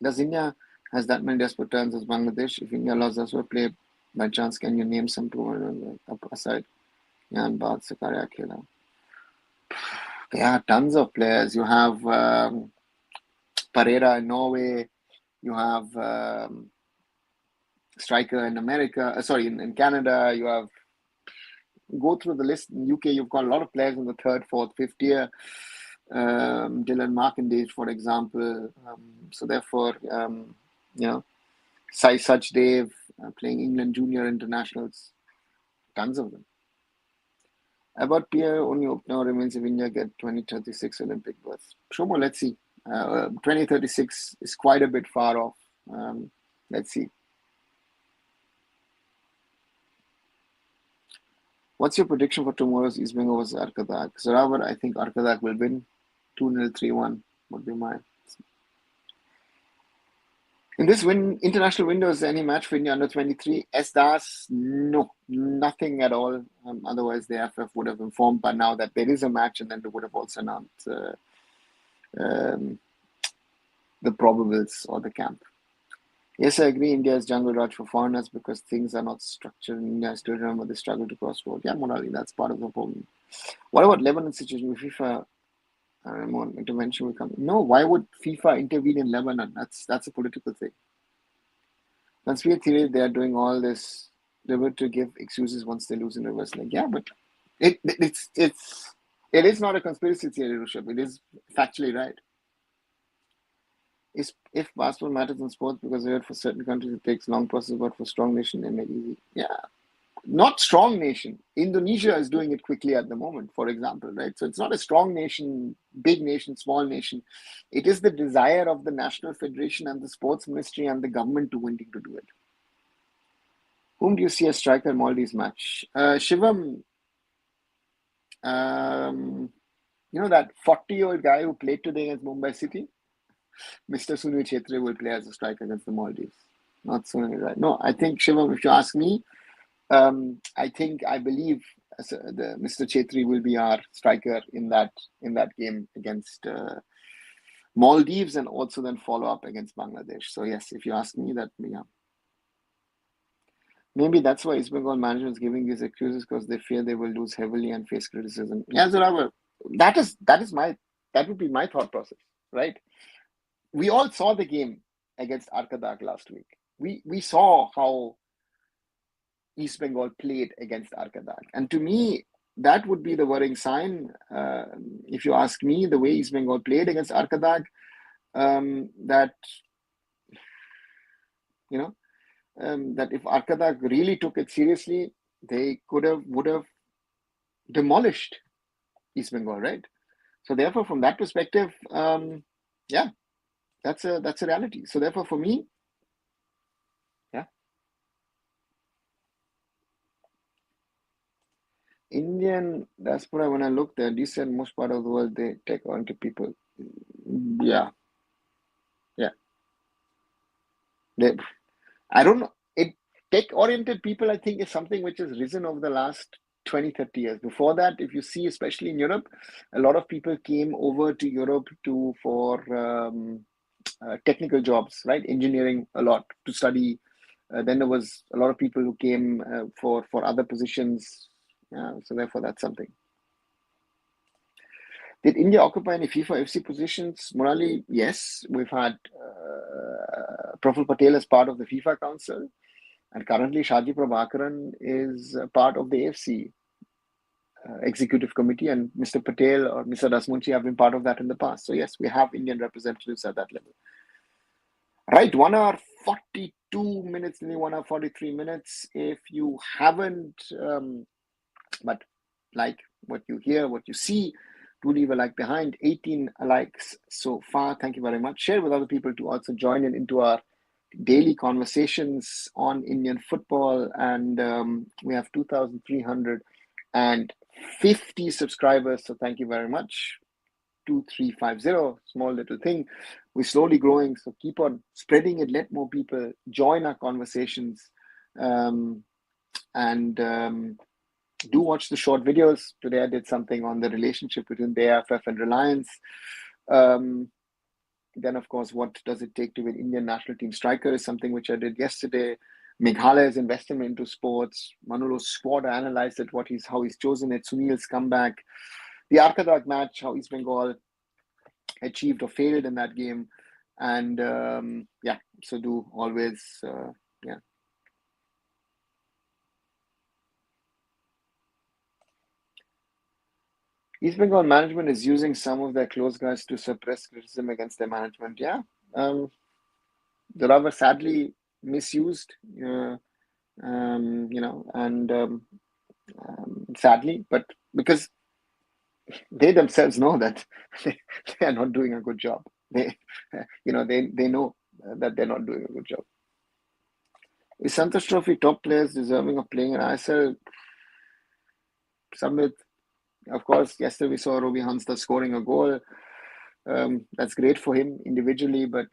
Does India has that many desperate turns as Bangladesh? If India allows us to play by chance, can you name some two aside? Yan Baad, Sakaria, Khela. There are tons of players. You have Pereira in Norway. You have striker in America. In Canada. You have go through the list. In UK, you've got a lot of players in the 3rd, 4th, 5th tier. Dylan Markendage, for example. So therefore, Sai Sachdev playing England junior internationals, tons of them. About Pierre, only hope now remains if India get 2036 Olympic berths. Shomo, let's see. 2036 is quite a bit far off. Let's see. What's your prediction for tomorrow's East Bengal versus Arkadak? Zorawar, I think Arkadak will win. 2-0, 3-1 would be my. In this international window, is there any match for India under 23? SDS, no, nothing at all. Otherwise, the AIFF would have informed by now that there is a match, and then they would have also announced the probables or the camp. Yes, I agree. India is jungle Raj for foreigners because things are not structured in India. I still remember the struggle to cross road. Yeah, Monali, that's part of the problem. What about Lebanon situation with FIFA? More intervention will come. No, why would FIFA intervene in Lebanon? That's a political thing. Conspiracy theory, they are doing all this. They were to give excuses once they lose in reverse leg. Yeah, but it is not a conspiracy theory, Rishabh. It is factually right. if basketball matters in sports, because I heard for certain countries it takes long process, but for strong nation they make it easy. Yeah, not strong nation. Indonesia is doing it quickly at the moment, for example, right? So it's not a strong nation, big nation, small nation. It is the desire of the national federation and the sports ministry and the government to wanting to do it. Whom do you see as striker Maldives match? Shivam, that 40-year-old guy who played today against Mumbai City, Mr. Sunil Chhetri will play as a striker against the Maldives. Not Sunil, right? No, I think, Shivam, if you ask me, I believe the Mr. Chhetri will be our striker in that game against Maldives, and also then follow up against Bangladesh. So yes, if you ask me, that yeah. Maybe that's why East Bengal management is giving these excuses, because they fear they will lose heavily and face criticism. Yeah, Zoravar, that would be my thought process, right? We all saw the game against Arkadak last week. We saw how East Bengal played against Arkadak, and to me, that would be the worrying sign. If you ask me, the way East Bengal played against Arkadak, that if Arkadak really took it seriously, they would have demolished East Bengal, right? So therefore, from that perspective, that's a reality. So therefore, for me, Indian diaspora, when I look, they're decent. Most part of the world, they take on to people. Yeah. I don't know. Tech-oriented people, I think, is something which has risen over the last 20, 30 years. Before that, if you see, especially in Europe, a lot of people came over to Europe for technical jobs, right? Engineering a lot to study. Then there was a lot of people who came for other positions. So therefore, that's something. Did India occupy any FIFA FC positions? Murali, yes. We've had Praful Patel as part of the FIFA Council. And currently, Shaji Prabhakaran is part of the AFC executive committee, and Mr. Patel or Mr. Dasmunchi have been part of that in the past. So yes, we have Indian representatives at that level. Right, 1 hour 42 minutes, nearly 1 hour 43 minutes. If you haven't, but like what you hear, what you see, do leave a like behind. 18 likes so far. Thank you very much. Share with other people to also join into our daily conversations on Indian football, and we have 2,350 subscribers, so thank you very much. 2350, small little thing. We're slowly growing, so keep on spreading it. Let more people join our conversations, and do watch the short videos. Today I did something on the relationship between the AIFF and Reliance. Then, of course, what does it take to win Indian national team striker is something which I did yesterday. Meghalaya's investment into sports. Manulo's squad, I analyzed it, how he's chosen it. Sunil's comeback. The Arkadak match, how East Bengal achieved or failed in that game. And so do always, East Bengal management is using some of their close guys to suppress criticism against their management. Yeah. The rubber sadly misused, sadly, but because they themselves know that they are not doing a good job. They know that they're not doing a good job. Is Santosh Trophy top players deserving of playing in ISL? Samit, of course, yesterday we saw Robbie Hansta scoring a goal. That's great for him individually, but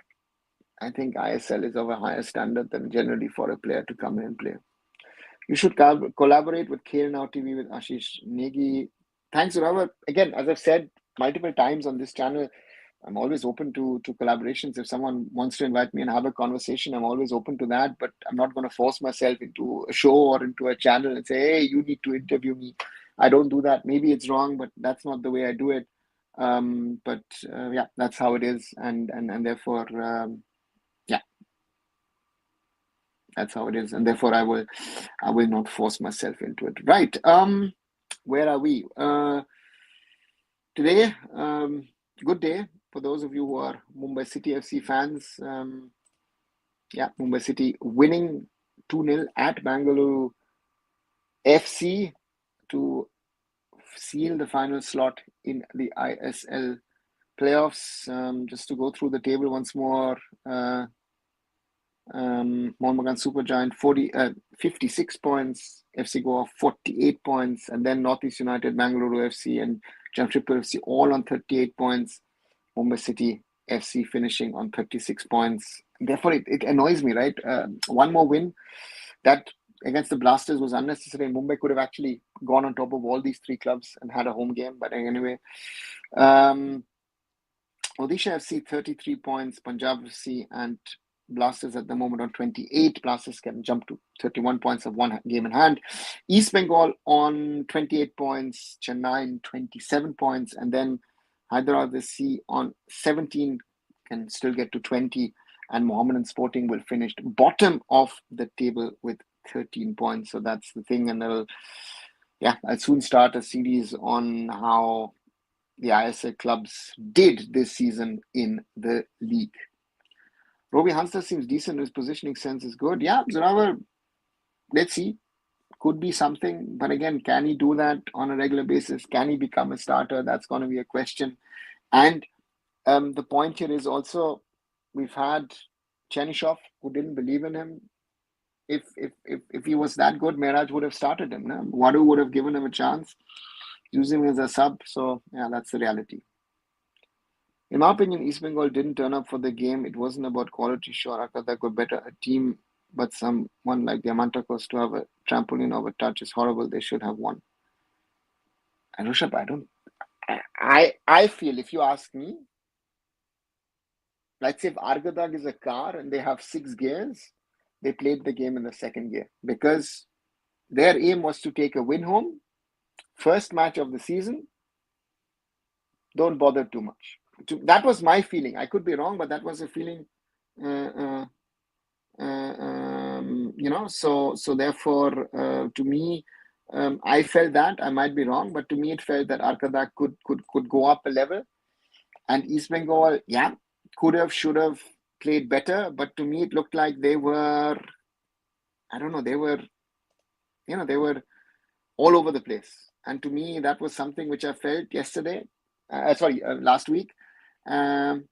I think ISL is of a higher standard than generally for a player to come in and play. You should collaborate with KL Now TV with Ashish Negi. Thanks, Robert. Again, as I've said multiple times on this channel, I'm always open to collaborations. If someone wants to invite me and have a conversation, I'm always open to that, but I'm not going to force myself into a show or into a channel and say, hey, you need to interview me. I don't do that. Maybe it's wrong, but that's not the way I do it. That's how it is. And therefore, that's how it is. And therefore, I will not force myself into it. Right. Where are we? Today, good day. for those of you who are Mumbai City FC fans, Mumbai City winning 2-0 at Bengaluru FC to seal the final slot in the ISL playoffs. Just to go through the table once more, Mohammedan Supergiant 56 points, FC Goa 48 points, and then Northeast United, Bengaluru FC, and Jamshedpur FC all on 38 points. Mumbai City FC finishing on 36 points. Therefore, it annoys me, right? One more win that against the Blasters was unnecessary. Mumbai could have actually gone on top of all these three clubs and had a home game. But anyway, Odisha FC 33 points, Punjab FC and Blasters at the moment on 28. Blasters can jump to 31 points of one game in hand. East Bengal on 28 points, Chennai 27 points, and then Hyderabad FC on 17 can still get to 20, and Mohammedan Sporting will finish bottom of the table with 13 points. So that's the thing, and I'll soon start a series on how the ISL clubs did this season in the league. Robbie Hunter seems decent. His positioning sense is good. Yeah, Zoravar, let's see. Could be something. But again, can he do that on a regular basis? Can he become a starter? That's going to be a question. And the point here is also, we've had Chernyshov, who didn't believe in him. If he was that good, Mehraj would have started him. No? Wadu would have given him a chance, use him as a sub. So, yeah, that's the reality. In my opinion, East Bengal didn't turn up for the game. It wasn't about quality. Sure, Akada could better a team, but someone like Diamantakos to have a trampoline of a touch is horrible. They should have won. And Rishabh, I feel, if you ask me, let's say if Argadag is a car and they have 6 gears, they played the game in the second gear because their aim was to take a win home. First match of the season. Don't bother too much. That was my feeling. I could be wrong, but that was a feeling. So therefore, to me, I felt that. I might be wrong, but to me, it felt that Arkadak could go up a level, and East Bengal, could have, should have played better. But to me, it looked like they were, I don't know, they were all over the place. And to me, that was something which I felt last week. And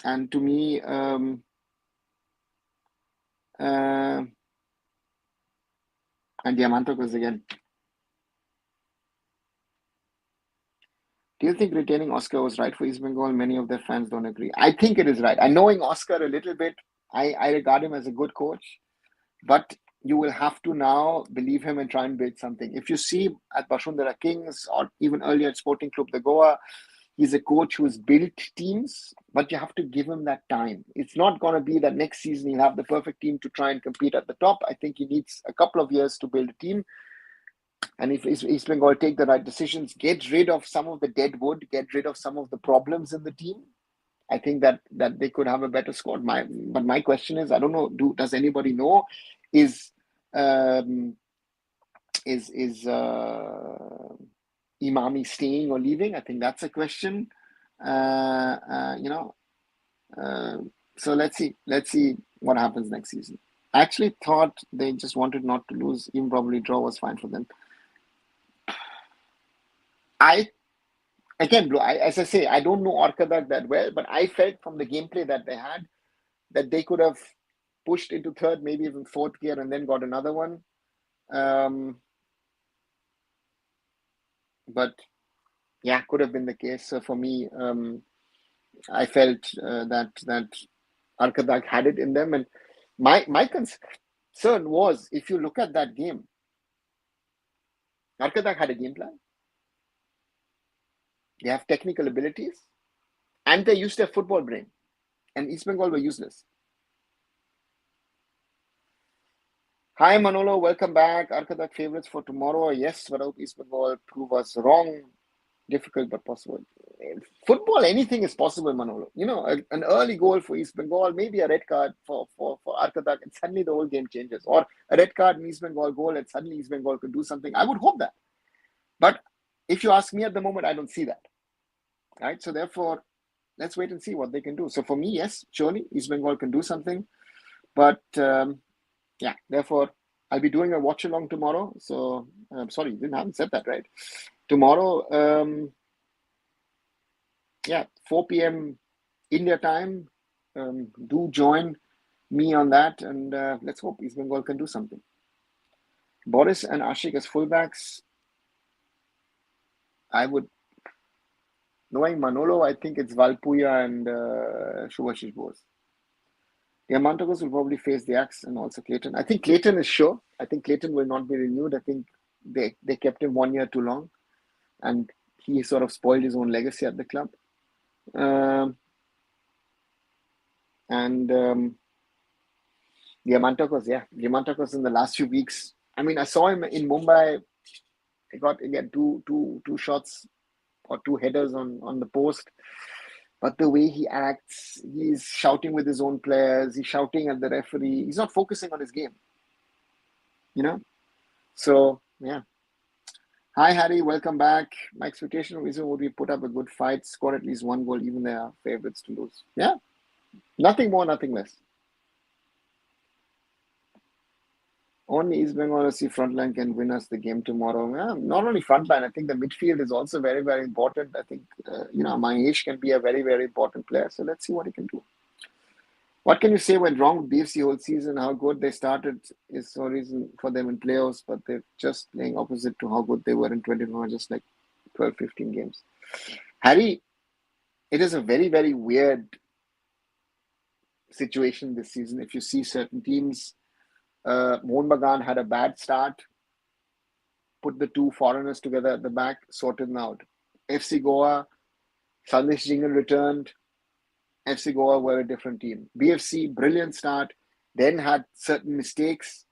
to me, and Diamantakos again. Do you think retaining Oscar was right for East Bengal? Many of their fans don't agree. I think it is right. And knowing Oscar a little bit, I regard him as a good coach, but you will have to now believe him and try and build something. If you see at Bashundhara Kings or even earlier at Sporting Club de Goa, he's a coach who's built teams, but you have to give him that time. It's not going to be that next season he'll have the perfect team to try and compete at the top. I think he needs a couple of years to build a team. And if East Bengal take the right decisions, get rid of some of the dead wood, get rid of some of the problems in the team, I think that they could have a better squad. But my question is, I don't know, does anybody know? Is Imami staying or leaving? I think that's a question. So let's see what happens next season. I actually thought they just wanted not to lose. Even probably draw was fine for them. As I say, I don't know Orkadak that well, but I felt from the gameplay that they had that they could have pushed into third, maybe even fourth gear, and then got another one. But yeah, could have been the case. So for me, I felt that Arkadak had it in them, and my concern was, if you look at that game, Arkadak had a game plan. They have technical abilities, and they used their football brain. And East Bengal were useless. Hi Manolo, welcome back. Arkadak favorites for tomorrow. Yes, but I hope East Bengal prove us wrong. Difficult but possible. Football, anything is possible, Manolo. An early goal for East Bengal, maybe a red card for Arkadak, and suddenly the whole game changes. Or a red card in East Bengal goal, and suddenly East Bengal could do something. I would hope that. But if you ask me at the moment, I don't see that. right? So therefore, let's wait and see what they can do. So for me, yes, surely East Bengal can do something, but yeah, therefore I'll be doing a watch along tomorrow. So sorry, I haven't said that right. Tomorrow, yeah, 4 p.m. India time. Do join me on that, and let's hope East Bengal can do something. Boris and Ashik as fullbacks. I would, knowing Manolo, I think it's Valpuya and Shubhashish Bose. The Amantakos will probably face the Axe and also Clayton. I think Clayton is sure. I think Clayton will not be renewed. I think they kept him 1 year too long, and he sort of spoiled his own legacy at the club. And the Amantakos, yeah, the Amantakos in the last few weeks. I mean, I saw him in Mumbai. He got again two shots or two headers on the post. But the way he acts, he's shouting with his own players, he's shouting at the referee, he's not focusing on his game. You know? So, yeah. Hi, Harry, welcome back. My expectation would be put up a good fight, score at least one goal, even they are favorites to lose. Yeah. Nothing more, nothing less. Only East Bengal FC frontline can win us the game tomorrow. Yeah, not only frontline, I think the midfield is also very, very important. I think, Mahesh can be a very, very important player. So let's see what he can do. What can you say went wrong with BFC whole season? How good they started is no reason for them in playoffs, but they're just playing opposite to how good they were in 21, just like 12, 15 games. Harry, it is a very, very weird situation this season. If you see certain teams, Mohun Bagan had a bad start, put the two foreigners together at the back, sorted them out. FC Goa, Sandesh Jingle returned. FC Goa were a different team. BFC, brilliant start, then had certain mistakes,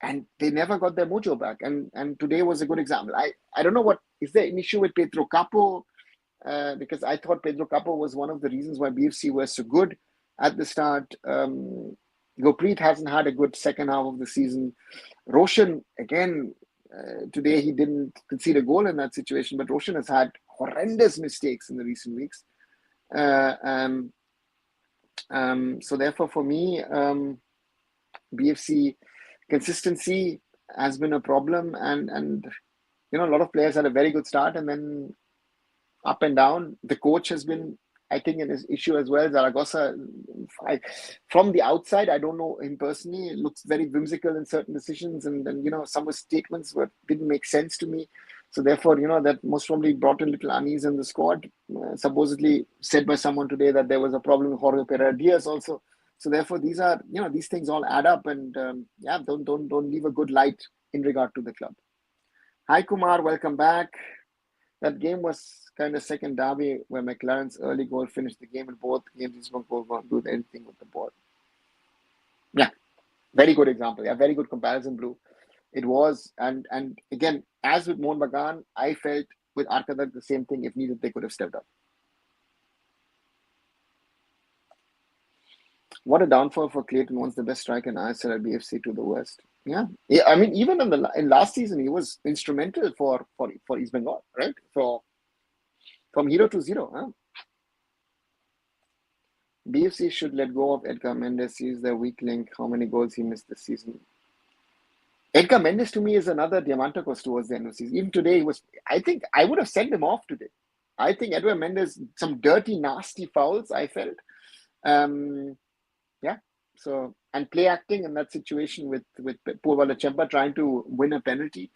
and they never got their mojo back. And today was a good example. I don't know what is there an issue with Pedro Capo, because I thought Pedro Capo was one of the reasons why BFC were so good at the start. Gurpreet hasn't had a good second half of the season. Roshan, again, today he didn't concede a goal in that situation, but Roshan has had horrendous mistakes in the recent weeks. So therefore, for me, BFC consistency has been a problem, and a lot of players had a very good start and then up and down. The coach has been, I think, an issue as well. Zaragoza, from the outside, I don't know him personally. It looks very whimsical in certain decisions, and some of his statements didn't make sense to me. So therefore, that most probably brought a little unease in the squad. Supposedly said by someone today that there was a problem with Jorge Pereira Diaz also. So therefore, these are, these things all add up, and don't leave a good light in regard to the club. Hi Kumar, welcome back. That game was kind of second derby where McLaren's early goal finished the game in both games. He's not going to do anything with the ball. Yeah, very good example. Yeah, very good comparison, Blue. It was, and again, as with Mohun Bagan, I felt with Arkadak the same thing. If needed, they could have stepped up. What a downfall for Clayton. Once the best striker in ISL at BFC to the worst. Yeah. I mean, even in last season, he was instrumental for East Bengal, right? From hero to zero. Huh? BFC should let go of Edgar Mendes. He's their weak link. How many goals he missed this season? Edgar Mendes to me is another Diamantakos towards the end of the season. Even today, I think I would have sent him off today. I think Edgar Mendes, some dirty, nasty fouls, I felt. Yeah. So, and play acting in that situation with Purvala Chempa trying to win a penalty.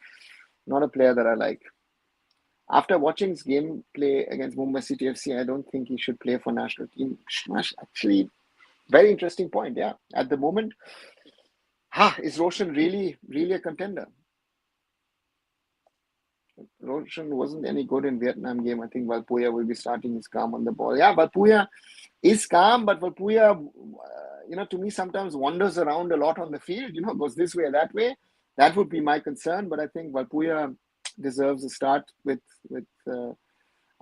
Not a player that I like. After watching his game play against Mumbai City FC, I don't think he should play for national team. Actually, very interesting point. Yeah. At the moment, is Roshan really a contender? Roshan wasn't any good in Vietnam game. I think Valpuya will be starting. He's calm on the ball. Yeah, Valpuya is calm, but Valpuya, to me sometimes wanders around a lot on the field. Goes this way or that way. That would be my concern. But I think Valpuya deserves a start with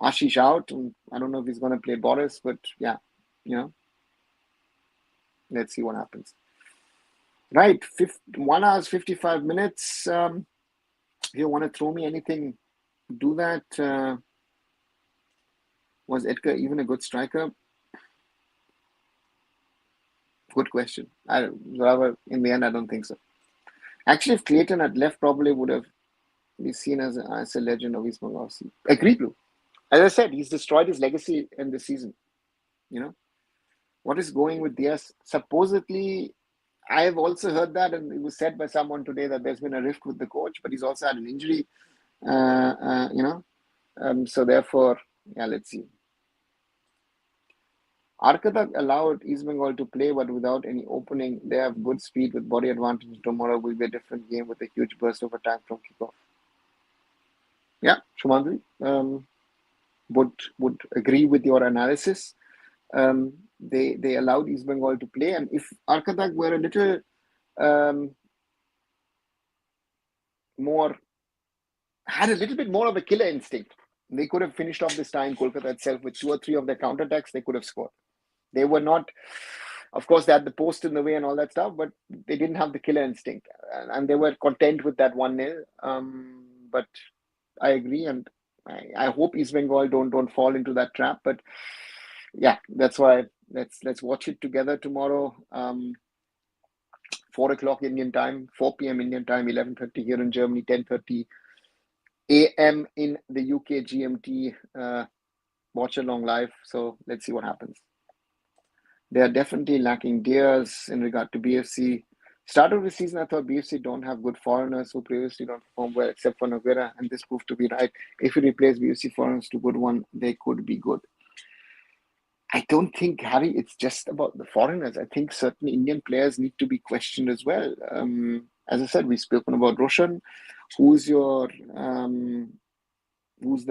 Ashish out. And I don't know if he's going to play Boris, but yeah, let's see what happens. Right, 1 hour 55 minutes. If you want to throw me anything, do that. Was Edgar even a good striker? Good question. In the end, I don't think so. Actually, if Clayton had left, probably would have been seen as a legend of East Bengal FC. Agree, Blue. As I said, he's destroyed his legacy in this season. What is going with Diaz? Supposedly, I have also heard that, and it was said by someone today that there's been a rift with the coach, but he's also had an injury. So therefore, let's see. Arkadak allowed East Bengal to play, but without any opening. They have good speed with body advantage. Tomorrow will be a different game with a huge burst of attack from kickoff. Yeah, Shumandri would agree with your analysis. They allowed East Bengal to play, and if Arkadak were a little had a little bit more of a killer instinct, they could have finished off this time Kolkata itself with 2 or 3 of their counterattacks. They could have scored. They were not, of course, they had the post in the way and all that stuff, but they didn't have the killer instinct, and they were content with that 1-0. But I agree, and I hope East Bengal don't fall into that trap. But yeah, that's why let's watch it together tomorrow. 4 o'clock Indian time, 4 p.m. Indian time, 11:30 here in Germany, 10:30 a.m. in the UK GMT. Watch along live. So let's see what happens. They are definitely lacking Diaz in regard to BFC. Start of the season, I thought BFC don't have good foreigners who previously don't perform well, except for Noguera, and this proved to be right. If you replace BFC foreigners to good one, they could be good. I don't think, Harry, it's just about the foreigners. I think certain Indian players need to be questioned as well. As I said, we've spoken about Roshan. Who's the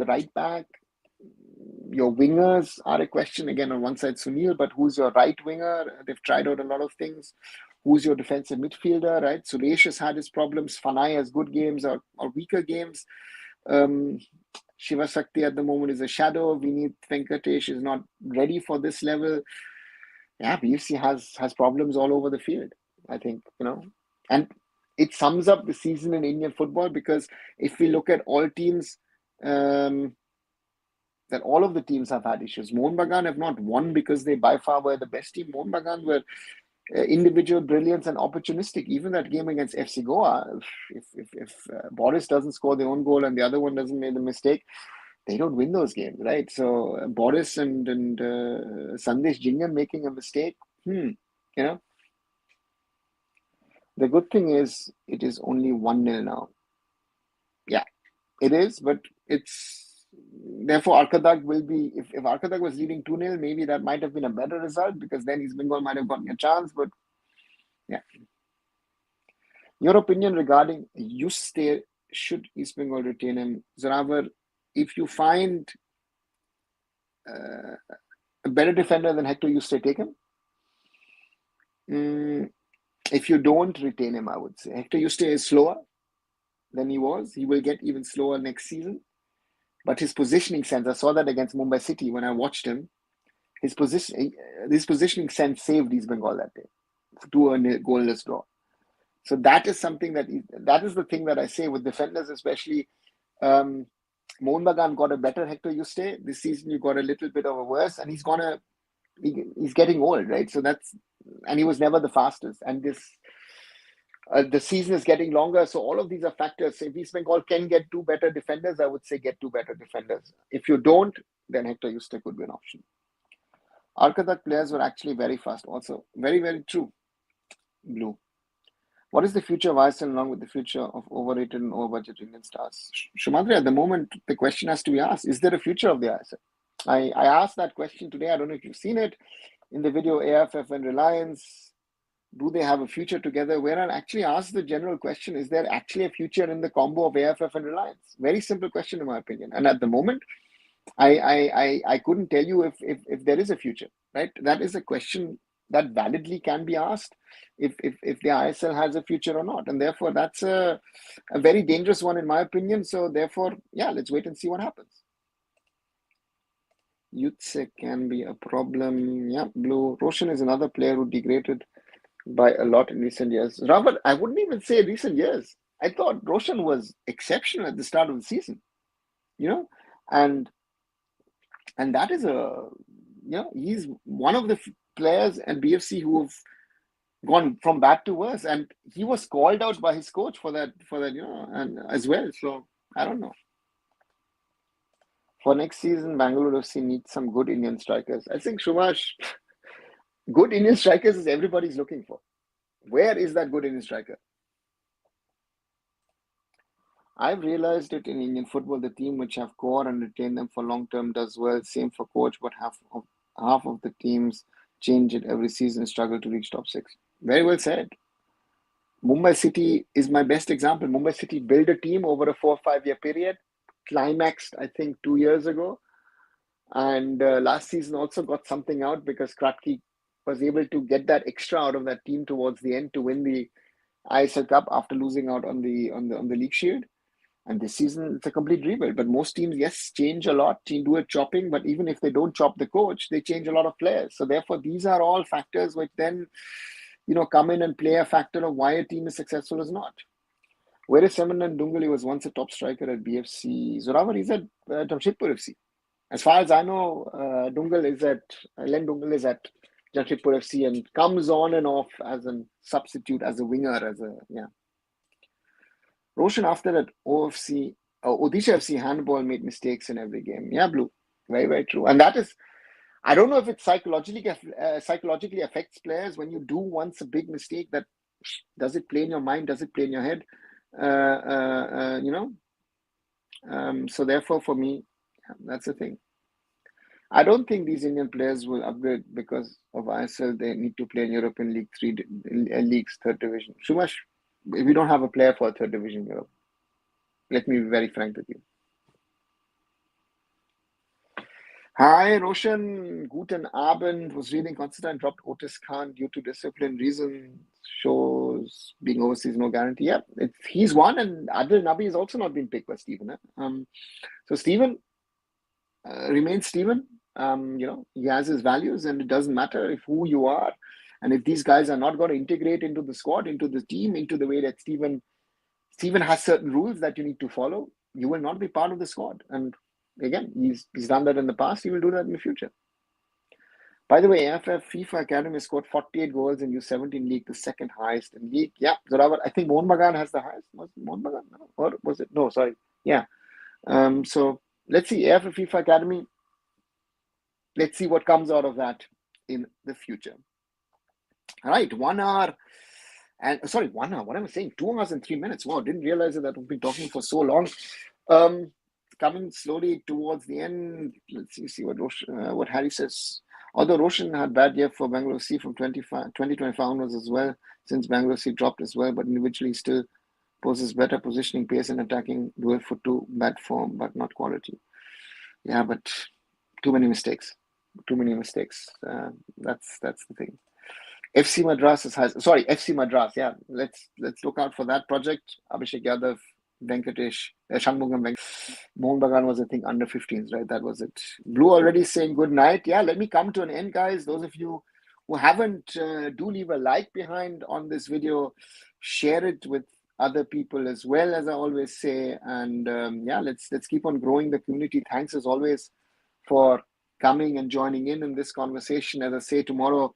right back? Your wingers are a question. Again, on one side, Sunil, but who's your right winger? They've tried out a lot of things. Who's your defensive midfielder, right? Suresh has had his problems. Fanai has good games or weaker games. Shiva Shakti at the moment is a shadow. Vinith Venkatesh is not ready for this level. Yeah, BFC has problems all over the field, I think, And it sums up the season in Indian football, because if we look at all teams, that all of the teams have had issues. Mohun Bagan have not won because they by far were the best team. Mohun Bagan were individual brilliance and opportunistic. Even that game against FC Goa, if Boris doesn't score their own goal and the other one doesn't make the mistake, they don't win those games, right? So Boris and Sandesh Jhingan making a mistake, The good thing is it is only 1-0 now. Yeah, it is, but it's therefore Arkadak will be, if Arkadak was leading 2-0, maybe that might have been a better result, because then East Bengal might have gotten a chance. But yeah, your opinion regarding Yuste, should East Bengal retain him? Zoravar, if you find a better defender than Hector Yuste, take him. If you don't retain him, I would say Hector Yuste is slower than he was. He will get even slower next season. But his positioning sense, I saw that against Mumbai City when I watched him. His positioning sense saved East Bengal that day to a goalless draw. So that is something that is the thing that I say with defenders, especially. Mohun Bagan got a better Hector Yuste. This season you got a little bit of a worse, and he's getting old, right? So and he was never the fastest. And the season is getting longer, so all of these are factors. If East Bengal can get 2 better defenders, I would say get 2 better defenders. If you don't, then Hector Yuste could be an option. Arkadak players were actually very fast also. Very, very true. Blue. What is the future of ISL along with the future of overrated and over-budget Indian stars? Shumadri, at the moment, the question has to be asked, is there a future of the ISL? I asked that question today. I don't know if you've seen it in the video, AIFF and Reliance. Do they have a future together? Where I actually asked the general question, is there actually a future in the combo of AIFF and Reliance? Very simple question in my opinion. And at the moment, I couldn't tell you if there is a future, right? That is a question that validly can be asked, if the ISL has a future or not. And therefore, that's a very dangerous one in my opinion. So therefore, yeah, let's wait and see what happens. Youth can be a problem. Yeah, Blue. Roshan is another player who degraded by a lot in recent years. Robert, I wouldn't even say recent years. I thought Roshan was exceptional at the start of the season, and And that is he's one of the players at BFC who have gone from bad to worse, and he was called out by his coach for that, and as well. So I don't know. For next season, Bengaluru FC needs some good Indian strikers. I think Shumash, good Indian strikers is everybody's looking for. Where is that good Indian striker? I've realized it in Indian football, the team which have core and retain them for long term does well. Same for coach, but half of the teams change it every season, struggle to reach top six. Very well said. Mumbai City is my best example. Mumbai City built a team over a 4 or 5 year period, climaxed, I think, 2 years ago. And last season also got something out because Kratky was able to get that extra out of that team towards the end to win the ISL Cup after losing out on the League Shield. And this season, it's a complete rebuild. But most teams, yes, change a lot, do a chopping. But even if they don't chop the coach, they change a lot of players. So therefore, these are all factors which then, come in and play a factor of why a team is successful or not. Whereas Semandan Dungali was once a top striker at BFC. Zorawar is at Jamshedpur FC. As far as I know, Len Dungal is at Jamshedpur FC and comes on and off as a substitute, as a winger, Roshan, after that Odisha FC handball made mistakes in every game. Yeah, Blue. Very, very true. And that is, I don't know if it psychologically affects players when you do once a big mistake. That does it play in your mind? Does it play in your head? So therefore, for me, that's the thing. I don't think these Indian players will upgrade because of ISL. They need to play in European League League's third division. Shumash, we don't have a player for a third division in Europe. Let me be very frank with you. Hi, Roshan. Guten Abend. Was reading Constantine dropped Otis Khan due to discipline reasons. Shows being overseas no guarantee. Yeah, he's one, and Adil Nabi has also not been picked by Stephen. So Stephen remains Stephen. He has his values, and it doesn't matter if who you are, and if these guys are not going to integrate into the squad, into the team, into the way that Stephen has certain rules that you need to follow, you will not be part of the squad. And again, he's done that in the past. He will do that in the future. By the way, AIFF FIFA Academy scored 48 goals in U17 League, the second highest in League. Yeah, Zorawar, I think Mohun Bagan has the highest. Was it Mohun Bagan? No, or was it? No, sorry. Yeah. So let's see, AIFF FIFA Academy. Let's see what comes out of that in the future. All right, 1 hour. And sorry, 1 hour. What am I saying? 2 hours and 3 minutes. Wow, didn't realize that we've been talking for so long. Coming slowly towards the end. Let's see what Harry says. Although Roshan had bad year for Bengaluru FC from 2025 onwards as well, since Bengaluru FC dropped as well, but individually still poses better positioning, pace and attacking, dual foot to bad form, but not quality. Yeah, but too many mistakes. That's the thing. FC Madras FC Madras. Yeah, let's look out for that project. Abhishek Yadav, Venkatesh, Shanmugam, Mohun Bagan was, I think, under 15s, right? That was it. Blue already saying good night. Yeah, let me come to an end, guys. Those of you who haven't, do leave a like behind on this video. Share it with other people as well, as I always say. And let's keep on growing the community. Thanks as always for coming and joining in this conversation. As I say, tomorrow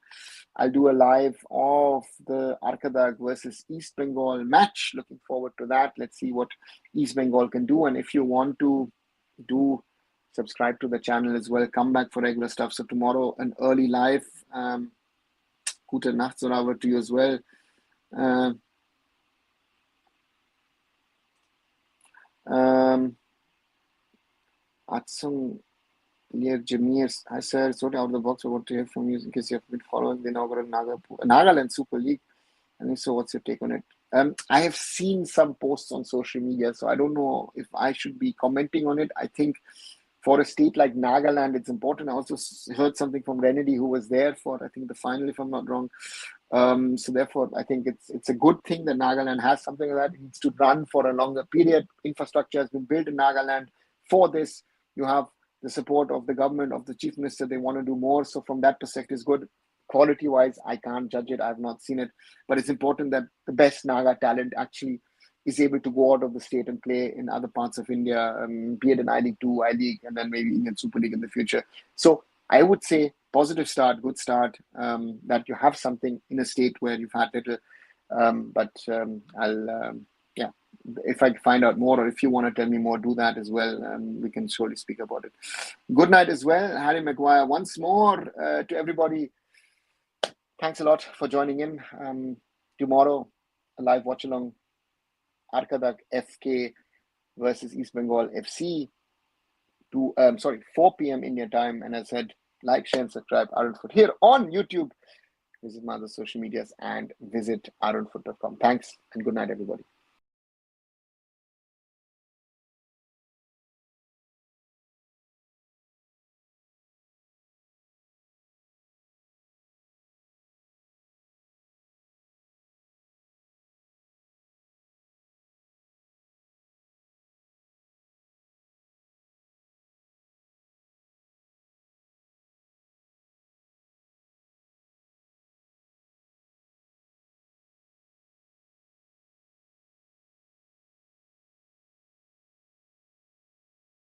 I'll do a live of the Arkadag versus East Bengal match. Looking forward to that. Let's see what East Bengal can do. And if you want to subscribe to the channel as well. Come back for regular stuff. So tomorrow, an early live. Gute Nacht, Zorawar, to you as well. Atsung near Jameer, I said, sort out of the box. I want to hear from you in case you have been following the inaugural Nagaland Super League. And so, what's your take on it? I have seen some posts on social media, so I don't know if I should be commenting on it. I think for a state like Nagaland, it's important. I also heard something from Renedy, who was there for, I think, the final, if I'm not wrong. So therefore, I think it's a good thing that Nagaland has something like that. It needs to run for a longer period. Infrastructure has been built in Nagaland for this. You have the support of the government, of the chief minister. They want to do more. So from that perspective, it's good. Quality-wise, I can't judge it. I have not seen it. But it's important that the best Naga talent actually is able to go out of the state and play in other parts of India, be it in I-League 2, I-League, and then maybe Indian Super League in the future. So I would say positive start, good start, that you have something in a state where you've had little. Yeah, if I find out more, or if you want to tell me more, do that as well. We can surely speak about it. Good night as well, Harry Maguire. Once more to everybody, thanks a lot for joining in. Tomorrow, a live watch along, Arkadak FK versus East Bengal FC. 4 p.m. India time. And as I said, like, share, and subscribe arunfoot here on YouTube. Visit my other social medias and visit arunfoot.com. Thanks and good night, everybody.